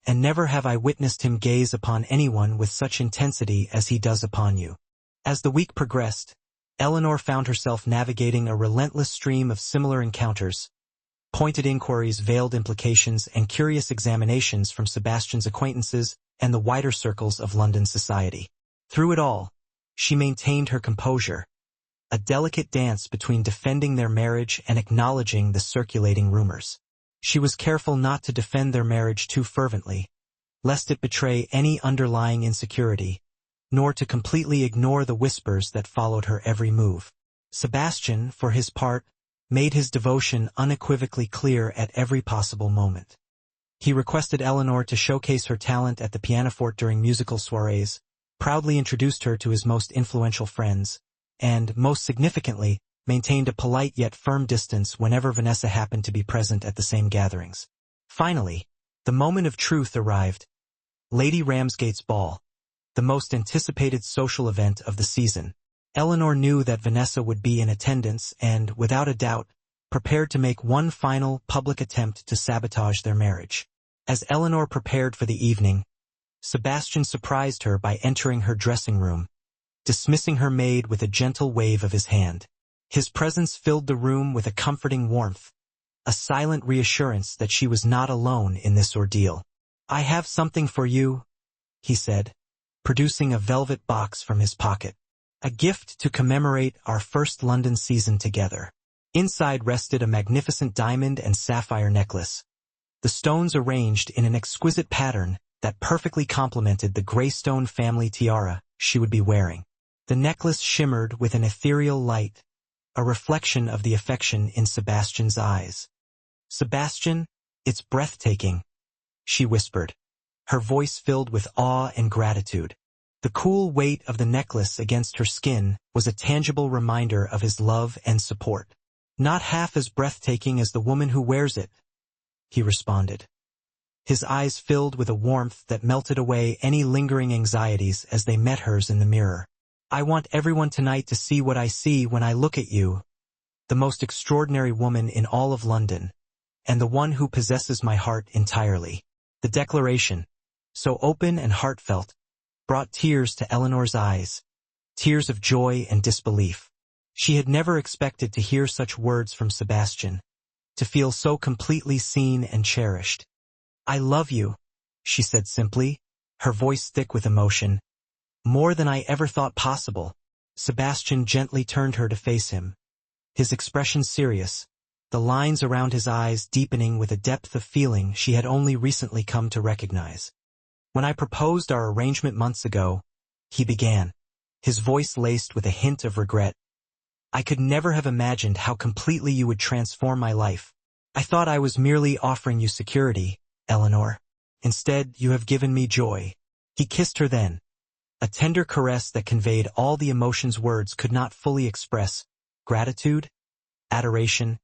and never have I witnessed him gaze upon anyone with such intensity as he does upon you." As the week progressed, Eleanor found herself navigating a relentless stream of similar encounters, pointed inquiries, veiled implications, and curious examinations from Sebastian's acquaintances and the wider circles of London society. Through it all, she maintained her composure, a delicate dance between defending their marriage and acknowledging the circulating rumors. She was careful not to defend their marriage too fervently, lest it betray any underlying insecurity, nor to completely ignore the whispers that followed her every move. Sebastian, for his part, made his devotion unequivocally clear at every possible moment. He requested Eleanor to showcase her talent at the pianoforte during musical soirees, proudly introduced her to his most influential friends, and, most significantly, maintained a polite yet firm distance whenever Vanessa happened to be present at the same gatherings. Finally, the moment of truth arrived. Lady Ramsgate's ball, the most anticipated social event of the season. Eleanor knew that Vanessa would be in attendance and, without a doubt, prepared to make one final public attempt to sabotage their marriage. As Eleanor prepared for the evening, Sebastian surprised her by entering her dressing room, dismissing her maid with a gentle wave of his hand. His presence filled the room with a comforting warmth, a silent reassurance that she was not alone in this ordeal. "I have something for you," he said, producing a velvet box from his pocket. "A gift to commemorate our first London season together." Inside rested a magnificent diamond and sapphire necklace, the stones arranged in an exquisite pattern that perfectly complemented the Greystone family tiara she would be wearing. The necklace shimmered with an ethereal light, a reflection of the affection in Sebastian's eyes. "Sebastian, it's breathtaking," she whispered, her voice filled with awe and gratitude. The cool weight of the necklace against her skin was a tangible reminder of his love and support. "Not half as breathtaking as the woman who wears it," he responded, his eyes filled with a warmth that melted away any lingering anxieties as they met hers in the mirror. "I want everyone tonight to see what I see when I look at you, the most extraordinary woman in all of London, and the one who possesses my heart entirely." The declaration, so open and heartfelt, brought tears to Eleanor's eyes, tears of joy and disbelief. She had never expected to hear such words from Sebastian, to feel so completely seen and cherished. "I love you," she said simply, her voice thick with emotion. "More than I ever thought possible." Sebastian gently turned her to face him, his expression serious, the lines around his eyes deepening with a depth of feeling she had only recently come to recognize. "When I proposed our arrangement months ago," he began, his voice laced with a hint of regret, "I could never have imagined how completely you would transform my life. I thought I was merely offering you security, Eleanor. Instead, you have given me joy." He kissed her then, a tender caress that conveyed all the emotions words could not fully express: gratitude, adoration,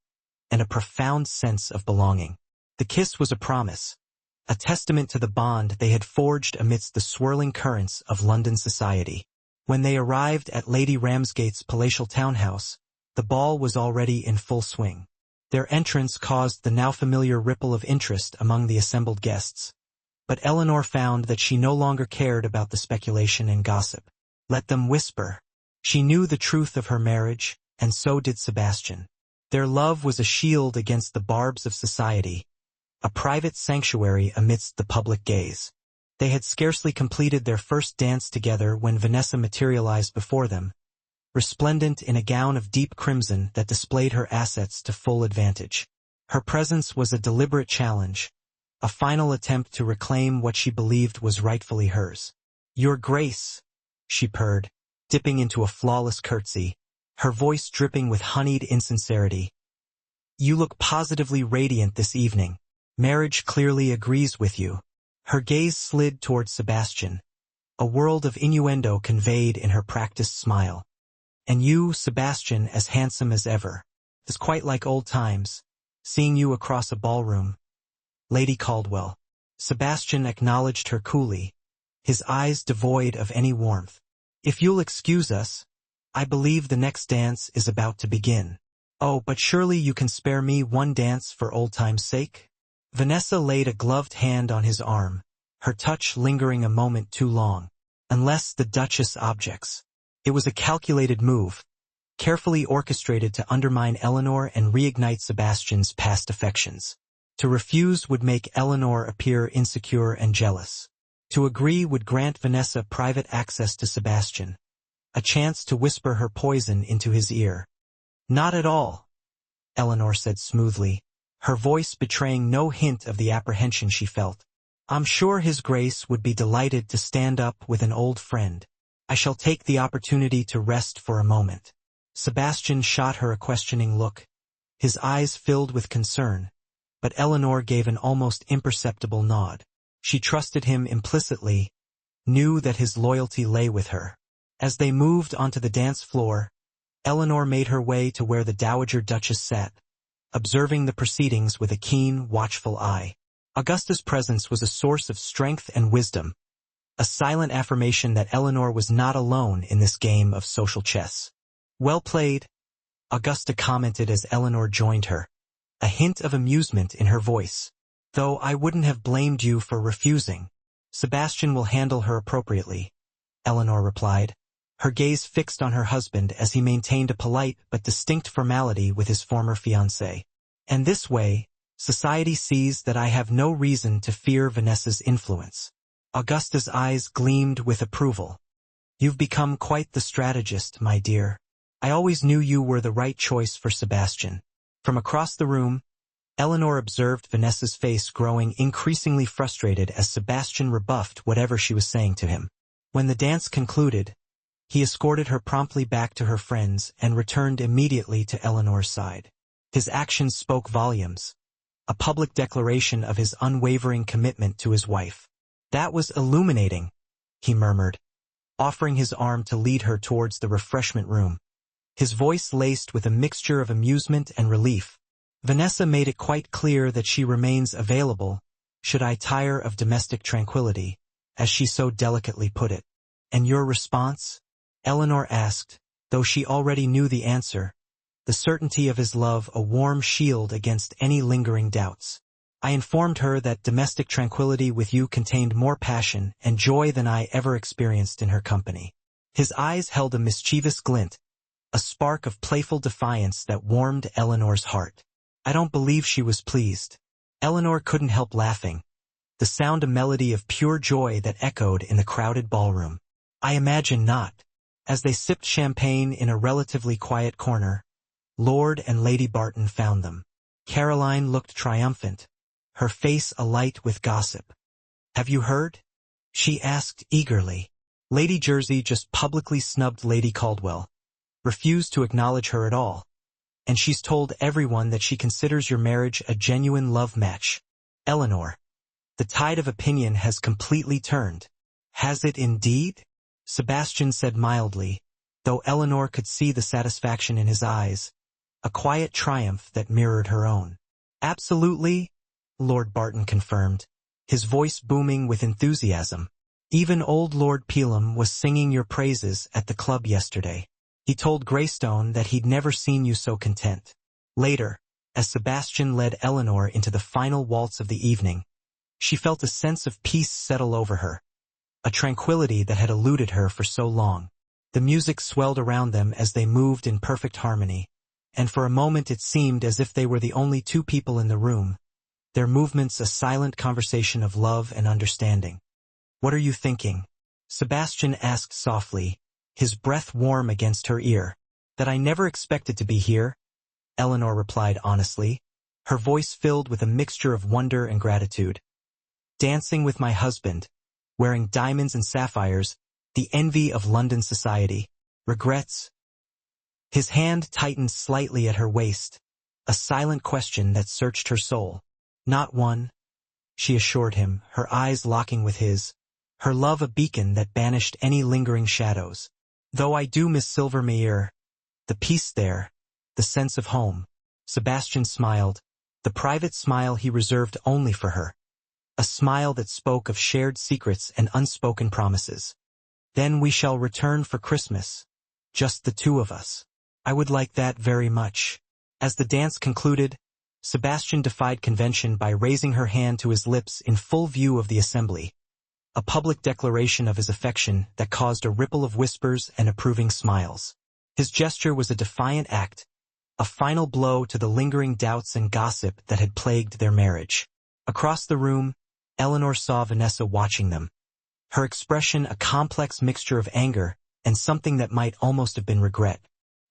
and a profound sense of belonging. The kiss was a promise, a testament to the bond they had forged amidst the swirling currents of London society. When they arrived at Lady Ramsgate's palatial townhouse, the ball was already in full swing. Their entrance caused the now familiar ripple of interest among the assembled guests. But Eleanor found that she no longer cared about the speculation and gossip. Let them whisper. She knew the truth of her marriage, and so did Sebastian. Their love was a shield against the barbs of society, a private sanctuary amidst the public gaze. They had scarcely completed their first dance together when Vanessa materialized before them, resplendent in a gown of deep crimson that displayed her assets to full advantage. Her presence was a deliberate challenge, a final attempt to reclaim what she believed was rightfully hers. "Your Grace," she purred, dipping into a flawless curtsy, her voice dripping with honeyed insincerity. "You look positively radiant this evening. Marriage clearly agrees with you." Her gaze slid towards Sebastian, a world of innuendo conveyed in her practiced smile. "And you, Sebastian, as handsome as ever. It's quite like old times, seeing you across a ballroom, Lady Caldwell." Sebastian acknowledged her coolly, his eyes devoid of any warmth. "If you'll excuse us, I believe the next dance is about to begin." "Oh, but surely you can spare me one dance for old time's sake?" Vanessa laid a gloved hand on his arm, her touch lingering a moment too long. "Unless the Duchess objects." It was a calculated move, carefully orchestrated to undermine Eleanor and reignite Sebastian's past affections. To refuse would make Eleanor appear insecure and jealous. To agree would grant Vanessa private access to Sebastian, a chance to whisper her poison into his ear. "Not at all," Eleanor said smoothly, her voice betraying no hint of the apprehension she felt. "I'm sure His Grace would be delighted to stand up with an old friend. I shall take the opportunity to rest for a moment." Sebastian shot her a questioning look, his eyes filled with concern, but Eleanor gave an almost imperceptible nod. She trusted him implicitly, knew that his loyalty lay with her. As they moved onto the dance floor, Eleanor made her way to where the Dowager Duchess sat, observing the proceedings with a keen, watchful eye. Augusta's presence was a source of strength and wisdom, a silent affirmation that Eleanor was not alone in this game of social chess. "Well played," Augusta commented as Eleanor joined her, a hint of amusement in her voice. "Though I wouldn't have blamed you for refusing. Sebastian will handle her appropriately," Eleanor replied, her gaze fixed on her husband as he maintained a polite but distinct formality with his former fiancée. "And this way, society sees that I have no reason to fear Vanessa's influence." Augusta's eyes gleamed with approval. "You've become quite the strategist, my dear. I always knew you were the right choice for Sebastian." From across the room, Eleanor observed Vanessa's face growing increasingly frustrated as Sebastian rebuffed whatever she was saying to him. When the dance concluded, he escorted her promptly back to her friends and returned immediately to Eleanor's side. His actions spoke volumes, a public declaration of his unwavering commitment to his wife. "That was illuminating," he murmured, offering his arm to lead her towards the refreshment room, his voice laced with a mixture of amusement and relief. "Vanessa made it quite clear that she remains available, should I tire of domestic tranquility, as she so delicately put it." "And your response?" Eleanor asked, though she already knew the answer, the certainty of his love a warm shield against any lingering doubts. "I informed her that domestic tranquility with you contained more passion and joy than I ever experienced in her company." His eyes held a mischievous glint, a spark of playful defiance that warmed Eleanor's heart. "I don't believe she was pleased." Eleanor couldn't help laughing, the sound a melody of pure joy that echoed in the crowded ballroom. "I imagine not." As they sipped champagne in a relatively quiet corner, Lord and Lady Barton found them. Caroline looked triumphant, her face alight with gossip. "Have you heard?" she asked eagerly. "Lady Jersey just publicly snubbed Lady Caldwell, refused to acknowledge her at all, and she's told everyone that she considers your marriage a genuine love match." "Eleanor, the tide of opinion has completely turned." "Has it indeed?" Sebastian said mildly, though Eleanor could see the satisfaction in his eyes, a quiet triumph that mirrored her own. "Absolutely," Lord Barton confirmed, his voice booming with enthusiasm. "Even old Lord Pelham was singing your praises at the club yesterday. He told Greystone that he'd never seen you so content." Later, as Sebastian led Eleanor into the final waltz of the evening, she felt a sense of peace settle over her, a tranquility that had eluded her for so long. The music swelled around them as they moved in perfect harmony, and for a moment it seemed as if they were the only two people in the room, their movements a silent conversation of love and understanding. "What are you thinking?" Sebastian asked softly, his breath warm against her ear. "That I never expected to be here," Eleanor replied honestly, her voice filled with a mixture of wonder and gratitude. "Dancing with my husband, wearing diamonds and sapphires, the envy of London society. Regrets?" His hand tightened slightly at her waist, a silent question that searched her soul. "Not one," she assured him, her eyes locking with his, her love a beacon that banished any lingering shadows. "Though I do miss Silvermere, the peace there, the sense of home." Sebastian smiled, the private smile he reserved only for her, a smile that spoke of shared secrets and unspoken promises. "Then we shall return for Christmas, just the two of us." "I would like that very much." As the dance concluded, Sebastian defied convention by raising her hand to his lips in full view of the assembly, a public declaration of his affection that caused a ripple of whispers and approving smiles. His gesture was a defiant act, a final blow to the lingering doubts and gossip that had plagued their marriage. Across the room, Eleanor saw Vanessa watching them, her expression a complex mixture of anger and something that might almost have been regret.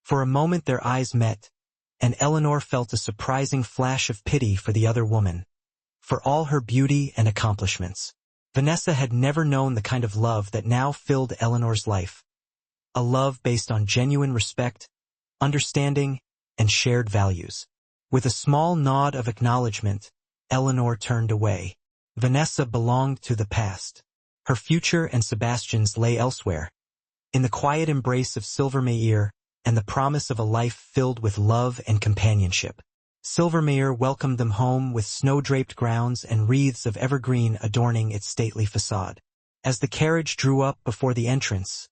For a moment their eyes met, and Eleanor felt a surprising flash of pity for the other woman, for all her beauty and accomplishments. Vanessa had never known the kind of love that now filled Eleanor's life, a love based on genuine respect, understanding, and shared values. With a small nod of acknowledgement, Eleanor turned away. Vanessa belonged to the past. Her future and Sebastian's lay elsewhere, in the quiet embrace of Silvermeyer and the promise of a life filled with love and companionship. Silvermeyer welcomed them home with snow-draped grounds and wreaths of evergreen adorning its stately facade. As the carriage drew up before the entrance,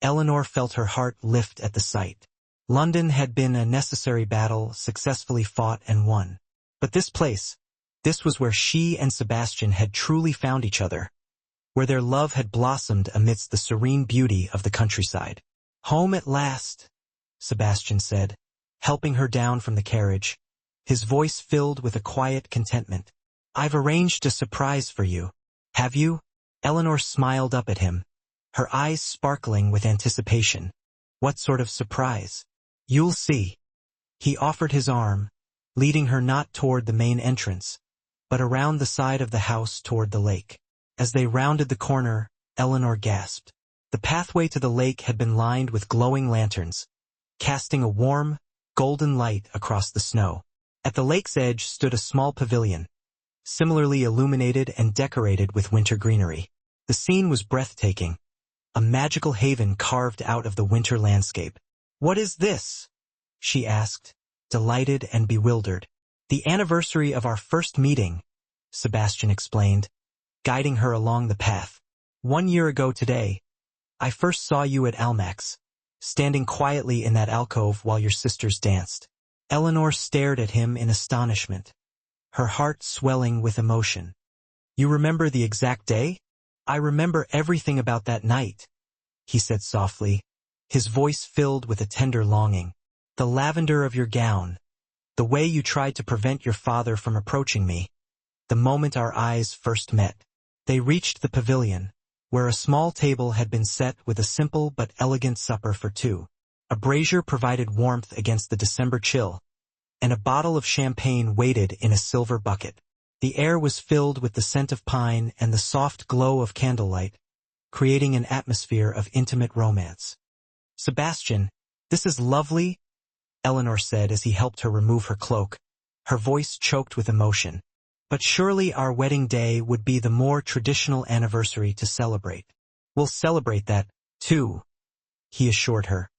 Eleanor felt her heart lift at the sight. London had been a necessary battle, successfully fought and won. But this was where she and Sebastian had truly found each other, where their love had blossomed amidst the serene beauty of the countryside. "Home at last," Sebastian said, helping her down from the carriage, his voice filled with a quiet contentment. "I've arranged a surprise for you." "Have you?" Eleanor smiled up at him, her eyes sparkling with anticipation. "What sort of surprise?" "You'll see." He offered his arm, leading her not toward the main entrance, but around the side of the house toward the lake. As they rounded the corner, Eleanor gasped. The pathway to the lake had been lined with glowing lanterns, casting a warm, golden light across the snow. At the lake's edge stood a small pavilion, similarly illuminated and decorated with winter greenery. The scene was breathtaking, a magical haven carved out of the winter landscape. "What is this?" she asked, delighted and bewildered. "The anniversary of our first meeting," Sebastian explained, guiding her along the path. "1 year ago today, I first saw you at Almack's, standing quietly in that alcove while your sisters danced." Eleanor stared at him in astonishment, her heart swelling with emotion. "You remember the exact day?" "I remember everything about that night," he said softly, his voice filled with a tender longing. "The lavender of your gown, the way you tried to prevent your father from approaching me, the moment our eyes first met." They reached the pavilion, where a small table had been set with a simple but elegant supper for two. A brazier provided warmth against the December chill, and a bottle of champagne waited in a silver bucket. The air was filled with the scent of pine and the soft glow of candlelight, creating an atmosphere of intimate romance. "Sebastian, this is lovely," Eleanor said as he helped her remove her cloak, her voice choked with emotion. "But surely our wedding day would be the more traditional anniversary to celebrate." "We'll celebrate that, too," he assured her,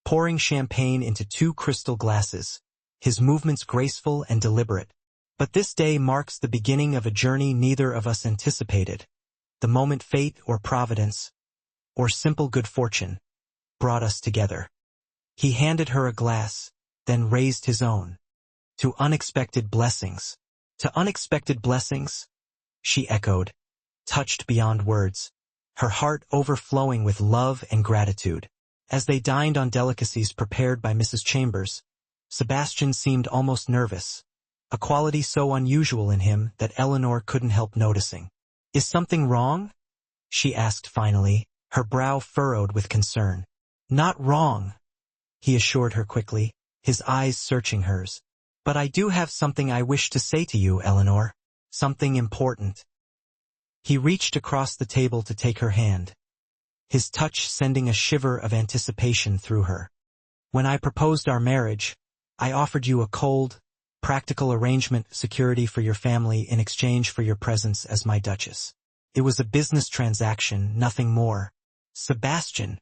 pouring champagne into 2 crystal glasses, his movements graceful and deliberate. "But this day marks the beginning of a journey neither of us anticipated. The moment fate or providence, or simple good fortune, brought us together." He handed her a glass, then raised his own. "To unexpected blessings." "To unexpected blessings?" she echoed, touched beyond words, her heart overflowing with love and gratitude. As they dined on delicacies prepared by Mrs. Chambers, Sebastian seemed almost nervous, a quality so unusual in him that Eleanor couldn't help noticing. "Is something wrong?" she asked finally, her brow furrowed with concern. "Not wrong," he assured her quickly, his eyes searching hers. "But I do have something I wish to say to you, Eleanor. Something important." He reached across the table to take her hand, his touch sending a shiver of anticipation through her. "When I proposed our marriage, I offered you a cold, practical arrangement, security for your family in exchange for your presence as my Duchess. It was a business transaction, nothing more." "Sebastian,"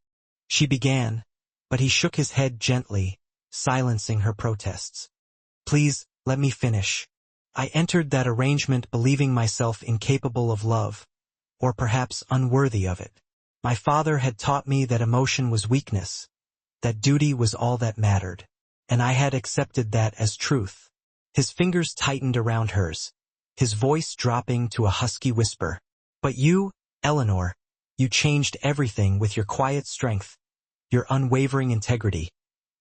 she began, but he shook his head gently, silencing her protests. "Please, let me finish. I entered that arrangement believing myself incapable of love, or perhaps unworthy of it. My father had taught me that emotion was weakness, that duty was all that mattered, and I had accepted that as truth." His fingers tightened around hers, his voice dropping to a husky whisper. "But you, Eleanor, you changed everything with your quiet strength, your unwavering integrity.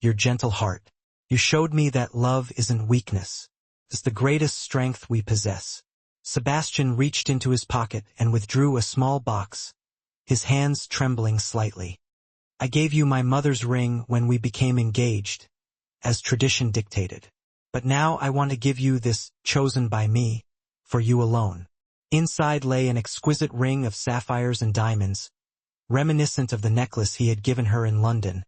your gentle heart. You showed me that love isn't weakness. It's the greatest strength we possess. Sebastian reached into his pocket and withdrew a small box, his hands trembling slightly. I gave you my mother's ring when we became engaged, as tradition dictated. But now I want to give you this, chosen by me, for you alone. Inside lay an exquisite ring of sapphires and diamonds, reminiscent of the necklace he had given her in London,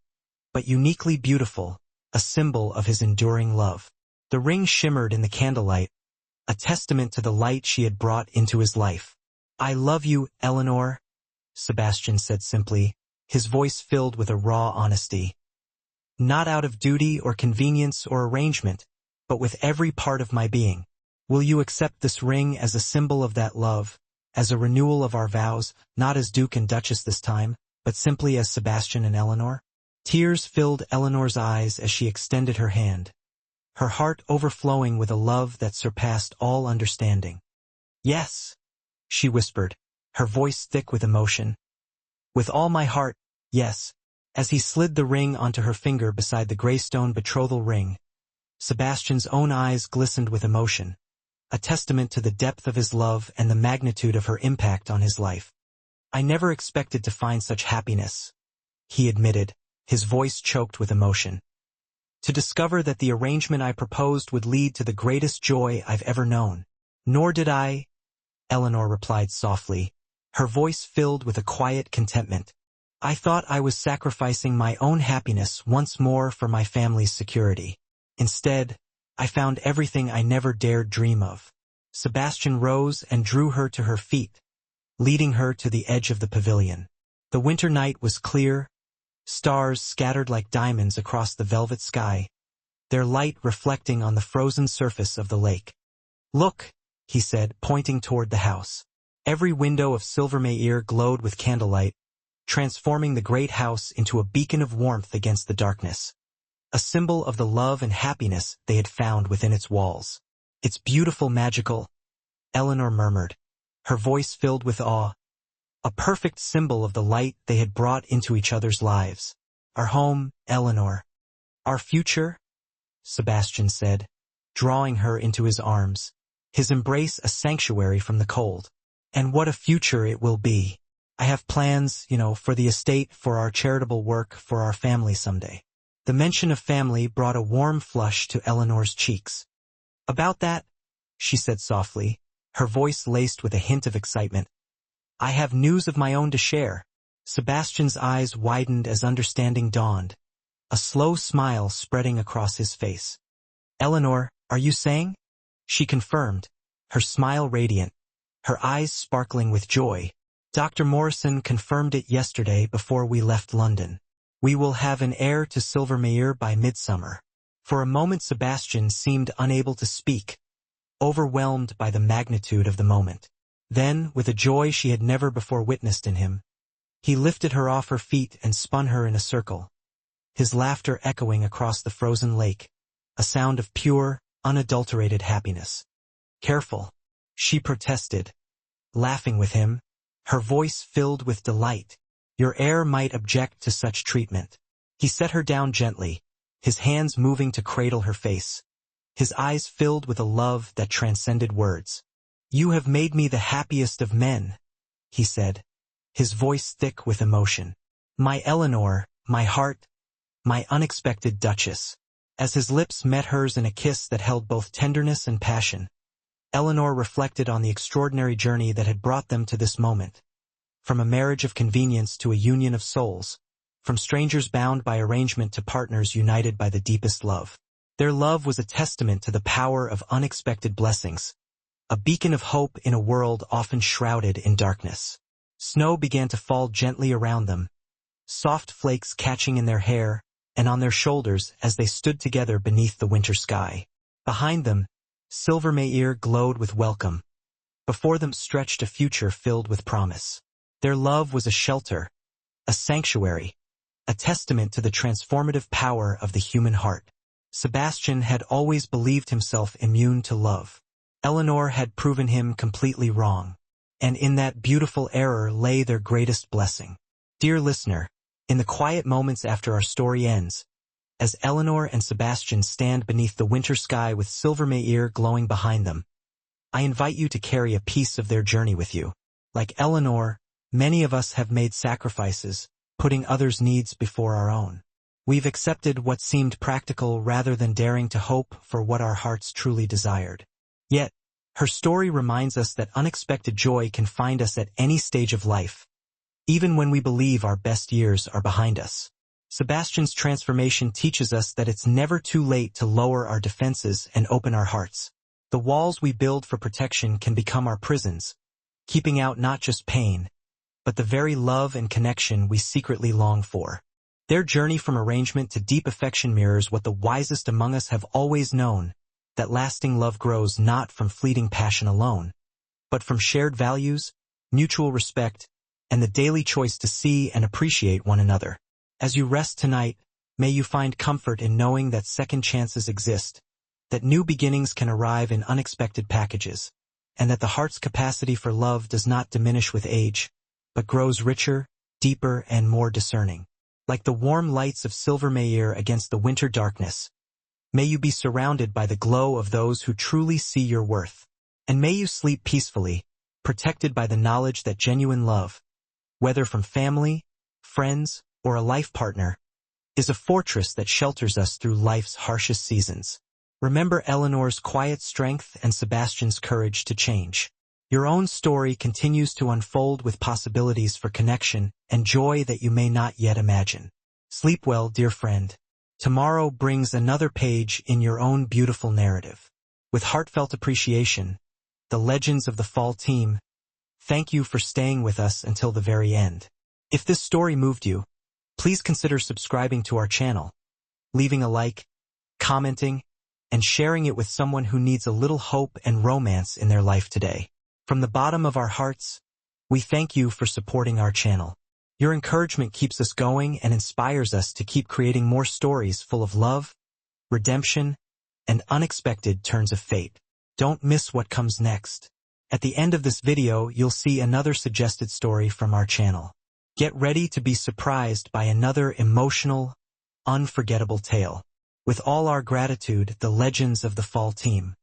but uniquely beautiful, a symbol of his enduring love. The ring shimmered in the candlelight, a testament to the light she had brought into his life. I love you, Eleanor, Sebastian said simply, his voice filled with a raw honesty. Not out of duty or convenience or arrangement, but with every part of my being. Will you accept this ring as a symbol of that love, as a renewal of our vows, not as Duke and Duchess this time, but simply as Sebastian and Eleanor? Tears filled Eleanor's eyes as she extended her hand, her heart overflowing with a love that surpassed all understanding. Yes, she whispered, her voice thick with emotion. With all my heart, yes. As he slid the ring onto her finger beside the greystone betrothal ring, Sebastian's own eyes glistened with emotion, a testament to the depth of his love and the magnitude of her impact on his life. I never expected to find such happiness, he admitted, his voice choked with emotion. To discover that the arrangement I proposed would lead to the greatest joy I've ever known. Nor did I, Eleanor replied softly, her voice filled with a quiet contentment. I thought I was sacrificing my own happiness once more for my family's security. Instead, I found everything I never dared dream of. Sebastian rose and drew her to her feet, leading her to the edge of the pavilion. The winter night was clear, stars scattered like diamonds across the velvet sky, their light reflecting on the frozen surface of the lake. Look, he said, pointing toward the house. Every window of Silvermayr glowed with candlelight, transforming the great house into a beacon of warmth against the darkness, a symbol of the love and happiness they had found within its walls. It's beautiful, magical, Eleanor murmured, her voice filled with awe, a perfect symbol of the light they had brought into each other's lives. Our home, Eleanor. Our future, Sebastian said, drawing her into his arms, his embrace a sanctuary from the cold. And what a future it will be. I have plans, for the estate, for our charitable work, for our family someday. The mention of family brought a warm flush to Eleanor's cheeks. About that, she said softly, her voice laced with a hint of excitement. I have news of my own to share. Sebastian's eyes widened as understanding dawned, a slow smile spreading across his face. Eleanor, are you saying? She confirmed, her smile radiant, her eyes sparkling with joy. Dr. Morrison confirmed it yesterday before we left London. We will have an heir to Silvermayr by midsummer. For a moment Sebastian seemed unable to speak, overwhelmed by the magnitude of the moment. Then, with a joy she had never before witnessed in him, he lifted her off her feet and spun her in a circle, his laughter echoing across the frozen lake, a sound of pure, unadulterated happiness. Careful, she protested, laughing with him, her voice filled with delight. Your heir might object to such treatment. He set her down gently, his hands moving to cradle her face, his eyes filled with a love that transcended words. You have made me the happiest of men, he said, his voice thick with emotion. My Eleanor, my heart, my unexpected Duchess. As his lips met hers in a kiss that held both tenderness and passion, Eleanor reflected on the extraordinary journey that had brought them to this moment. From a marriage of convenience to a union of souls, from strangers bound by arrangement to partners united by the deepest love. Their love was a testament to the power of unexpected blessings, a beacon of hope in a world often shrouded in darkness. Snow began to fall gently around them, soft flakes catching in their hair and on their shoulders as they stood together beneath the winter sky. Behind them, Silvermayr glowed with welcome. Before them stretched a future filled with promise. Their love was a shelter, a sanctuary, a testament to the transformative power of the human heart. Sebastian had always believed himself immune to love. Eleanor had proven him completely wrong. And in that beautiful error lay their greatest blessing. Dear listener, in the quiet moments after our story ends, as Eleanor and Sebastian stand beneath the winter sky with Silvermeyer glowing behind them. I invite you to carry a piece of their journey with you. Like Eleanor, many of us have made sacrifices, putting others' needs before our own. We've accepted what seemed practical rather than daring to hope for what our hearts truly desired. Yet, her story reminds us that unexpected joy can find us at any stage of life, even when we believe our best years are behind us. Sebastian's transformation teaches us that it's never too late to lower our defenses and open our hearts. The walls we build for protection can become our prisons, keeping out not just pain, but the very love and connection we secretly long for. Their journey from arrangement to deep affection mirrors what the wisest among us have always known, that lasting love grows not from fleeting passion alone, but from shared values, mutual respect, and the daily choice to see and appreciate one another. As you rest tonight, may you find comfort in knowing that second chances exist, that new beginnings can arrive in unexpected packages, and that the heart's capacity for love does not diminish with age, but grows richer, deeper, and more discerning. Like the warm lights of Silvermeyer against the winter darkness, may you be surrounded by the glow of those who truly see your worth. And may you sleep peacefully, protected by the knowledge that genuine love, whether from family, friends, or a life partner, is a fortress that shelters us through life's harshest seasons. Remember Eleanor's quiet strength and Sebastian's courage to change. Your own story continues to unfold with possibilities for connection and joy that you may not yet imagine. Sleep well, dear friend. Tomorrow brings another page in your own beautiful narrative. With heartfelt appreciation, the Legends of the Fall team, thank you for staying with us until the very end. If this story moved you, please consider subscribing to our channel, leaving a like, commenting, and sharing it with someone who needs a little hope and romance in their life today. From the bottom of our hearts, we thank you for supporting our channel. Your encouragement keeps us going and inspires us to keep creating more stories full of love, redemption, and unexpected turns of fate. Don't miss what comes next. At the end of this video, you'll see another suggested story from our channel. Get ready to be surprised by another emotional, unforgettable tale. With all our gratitude, the Legends of the Fall team.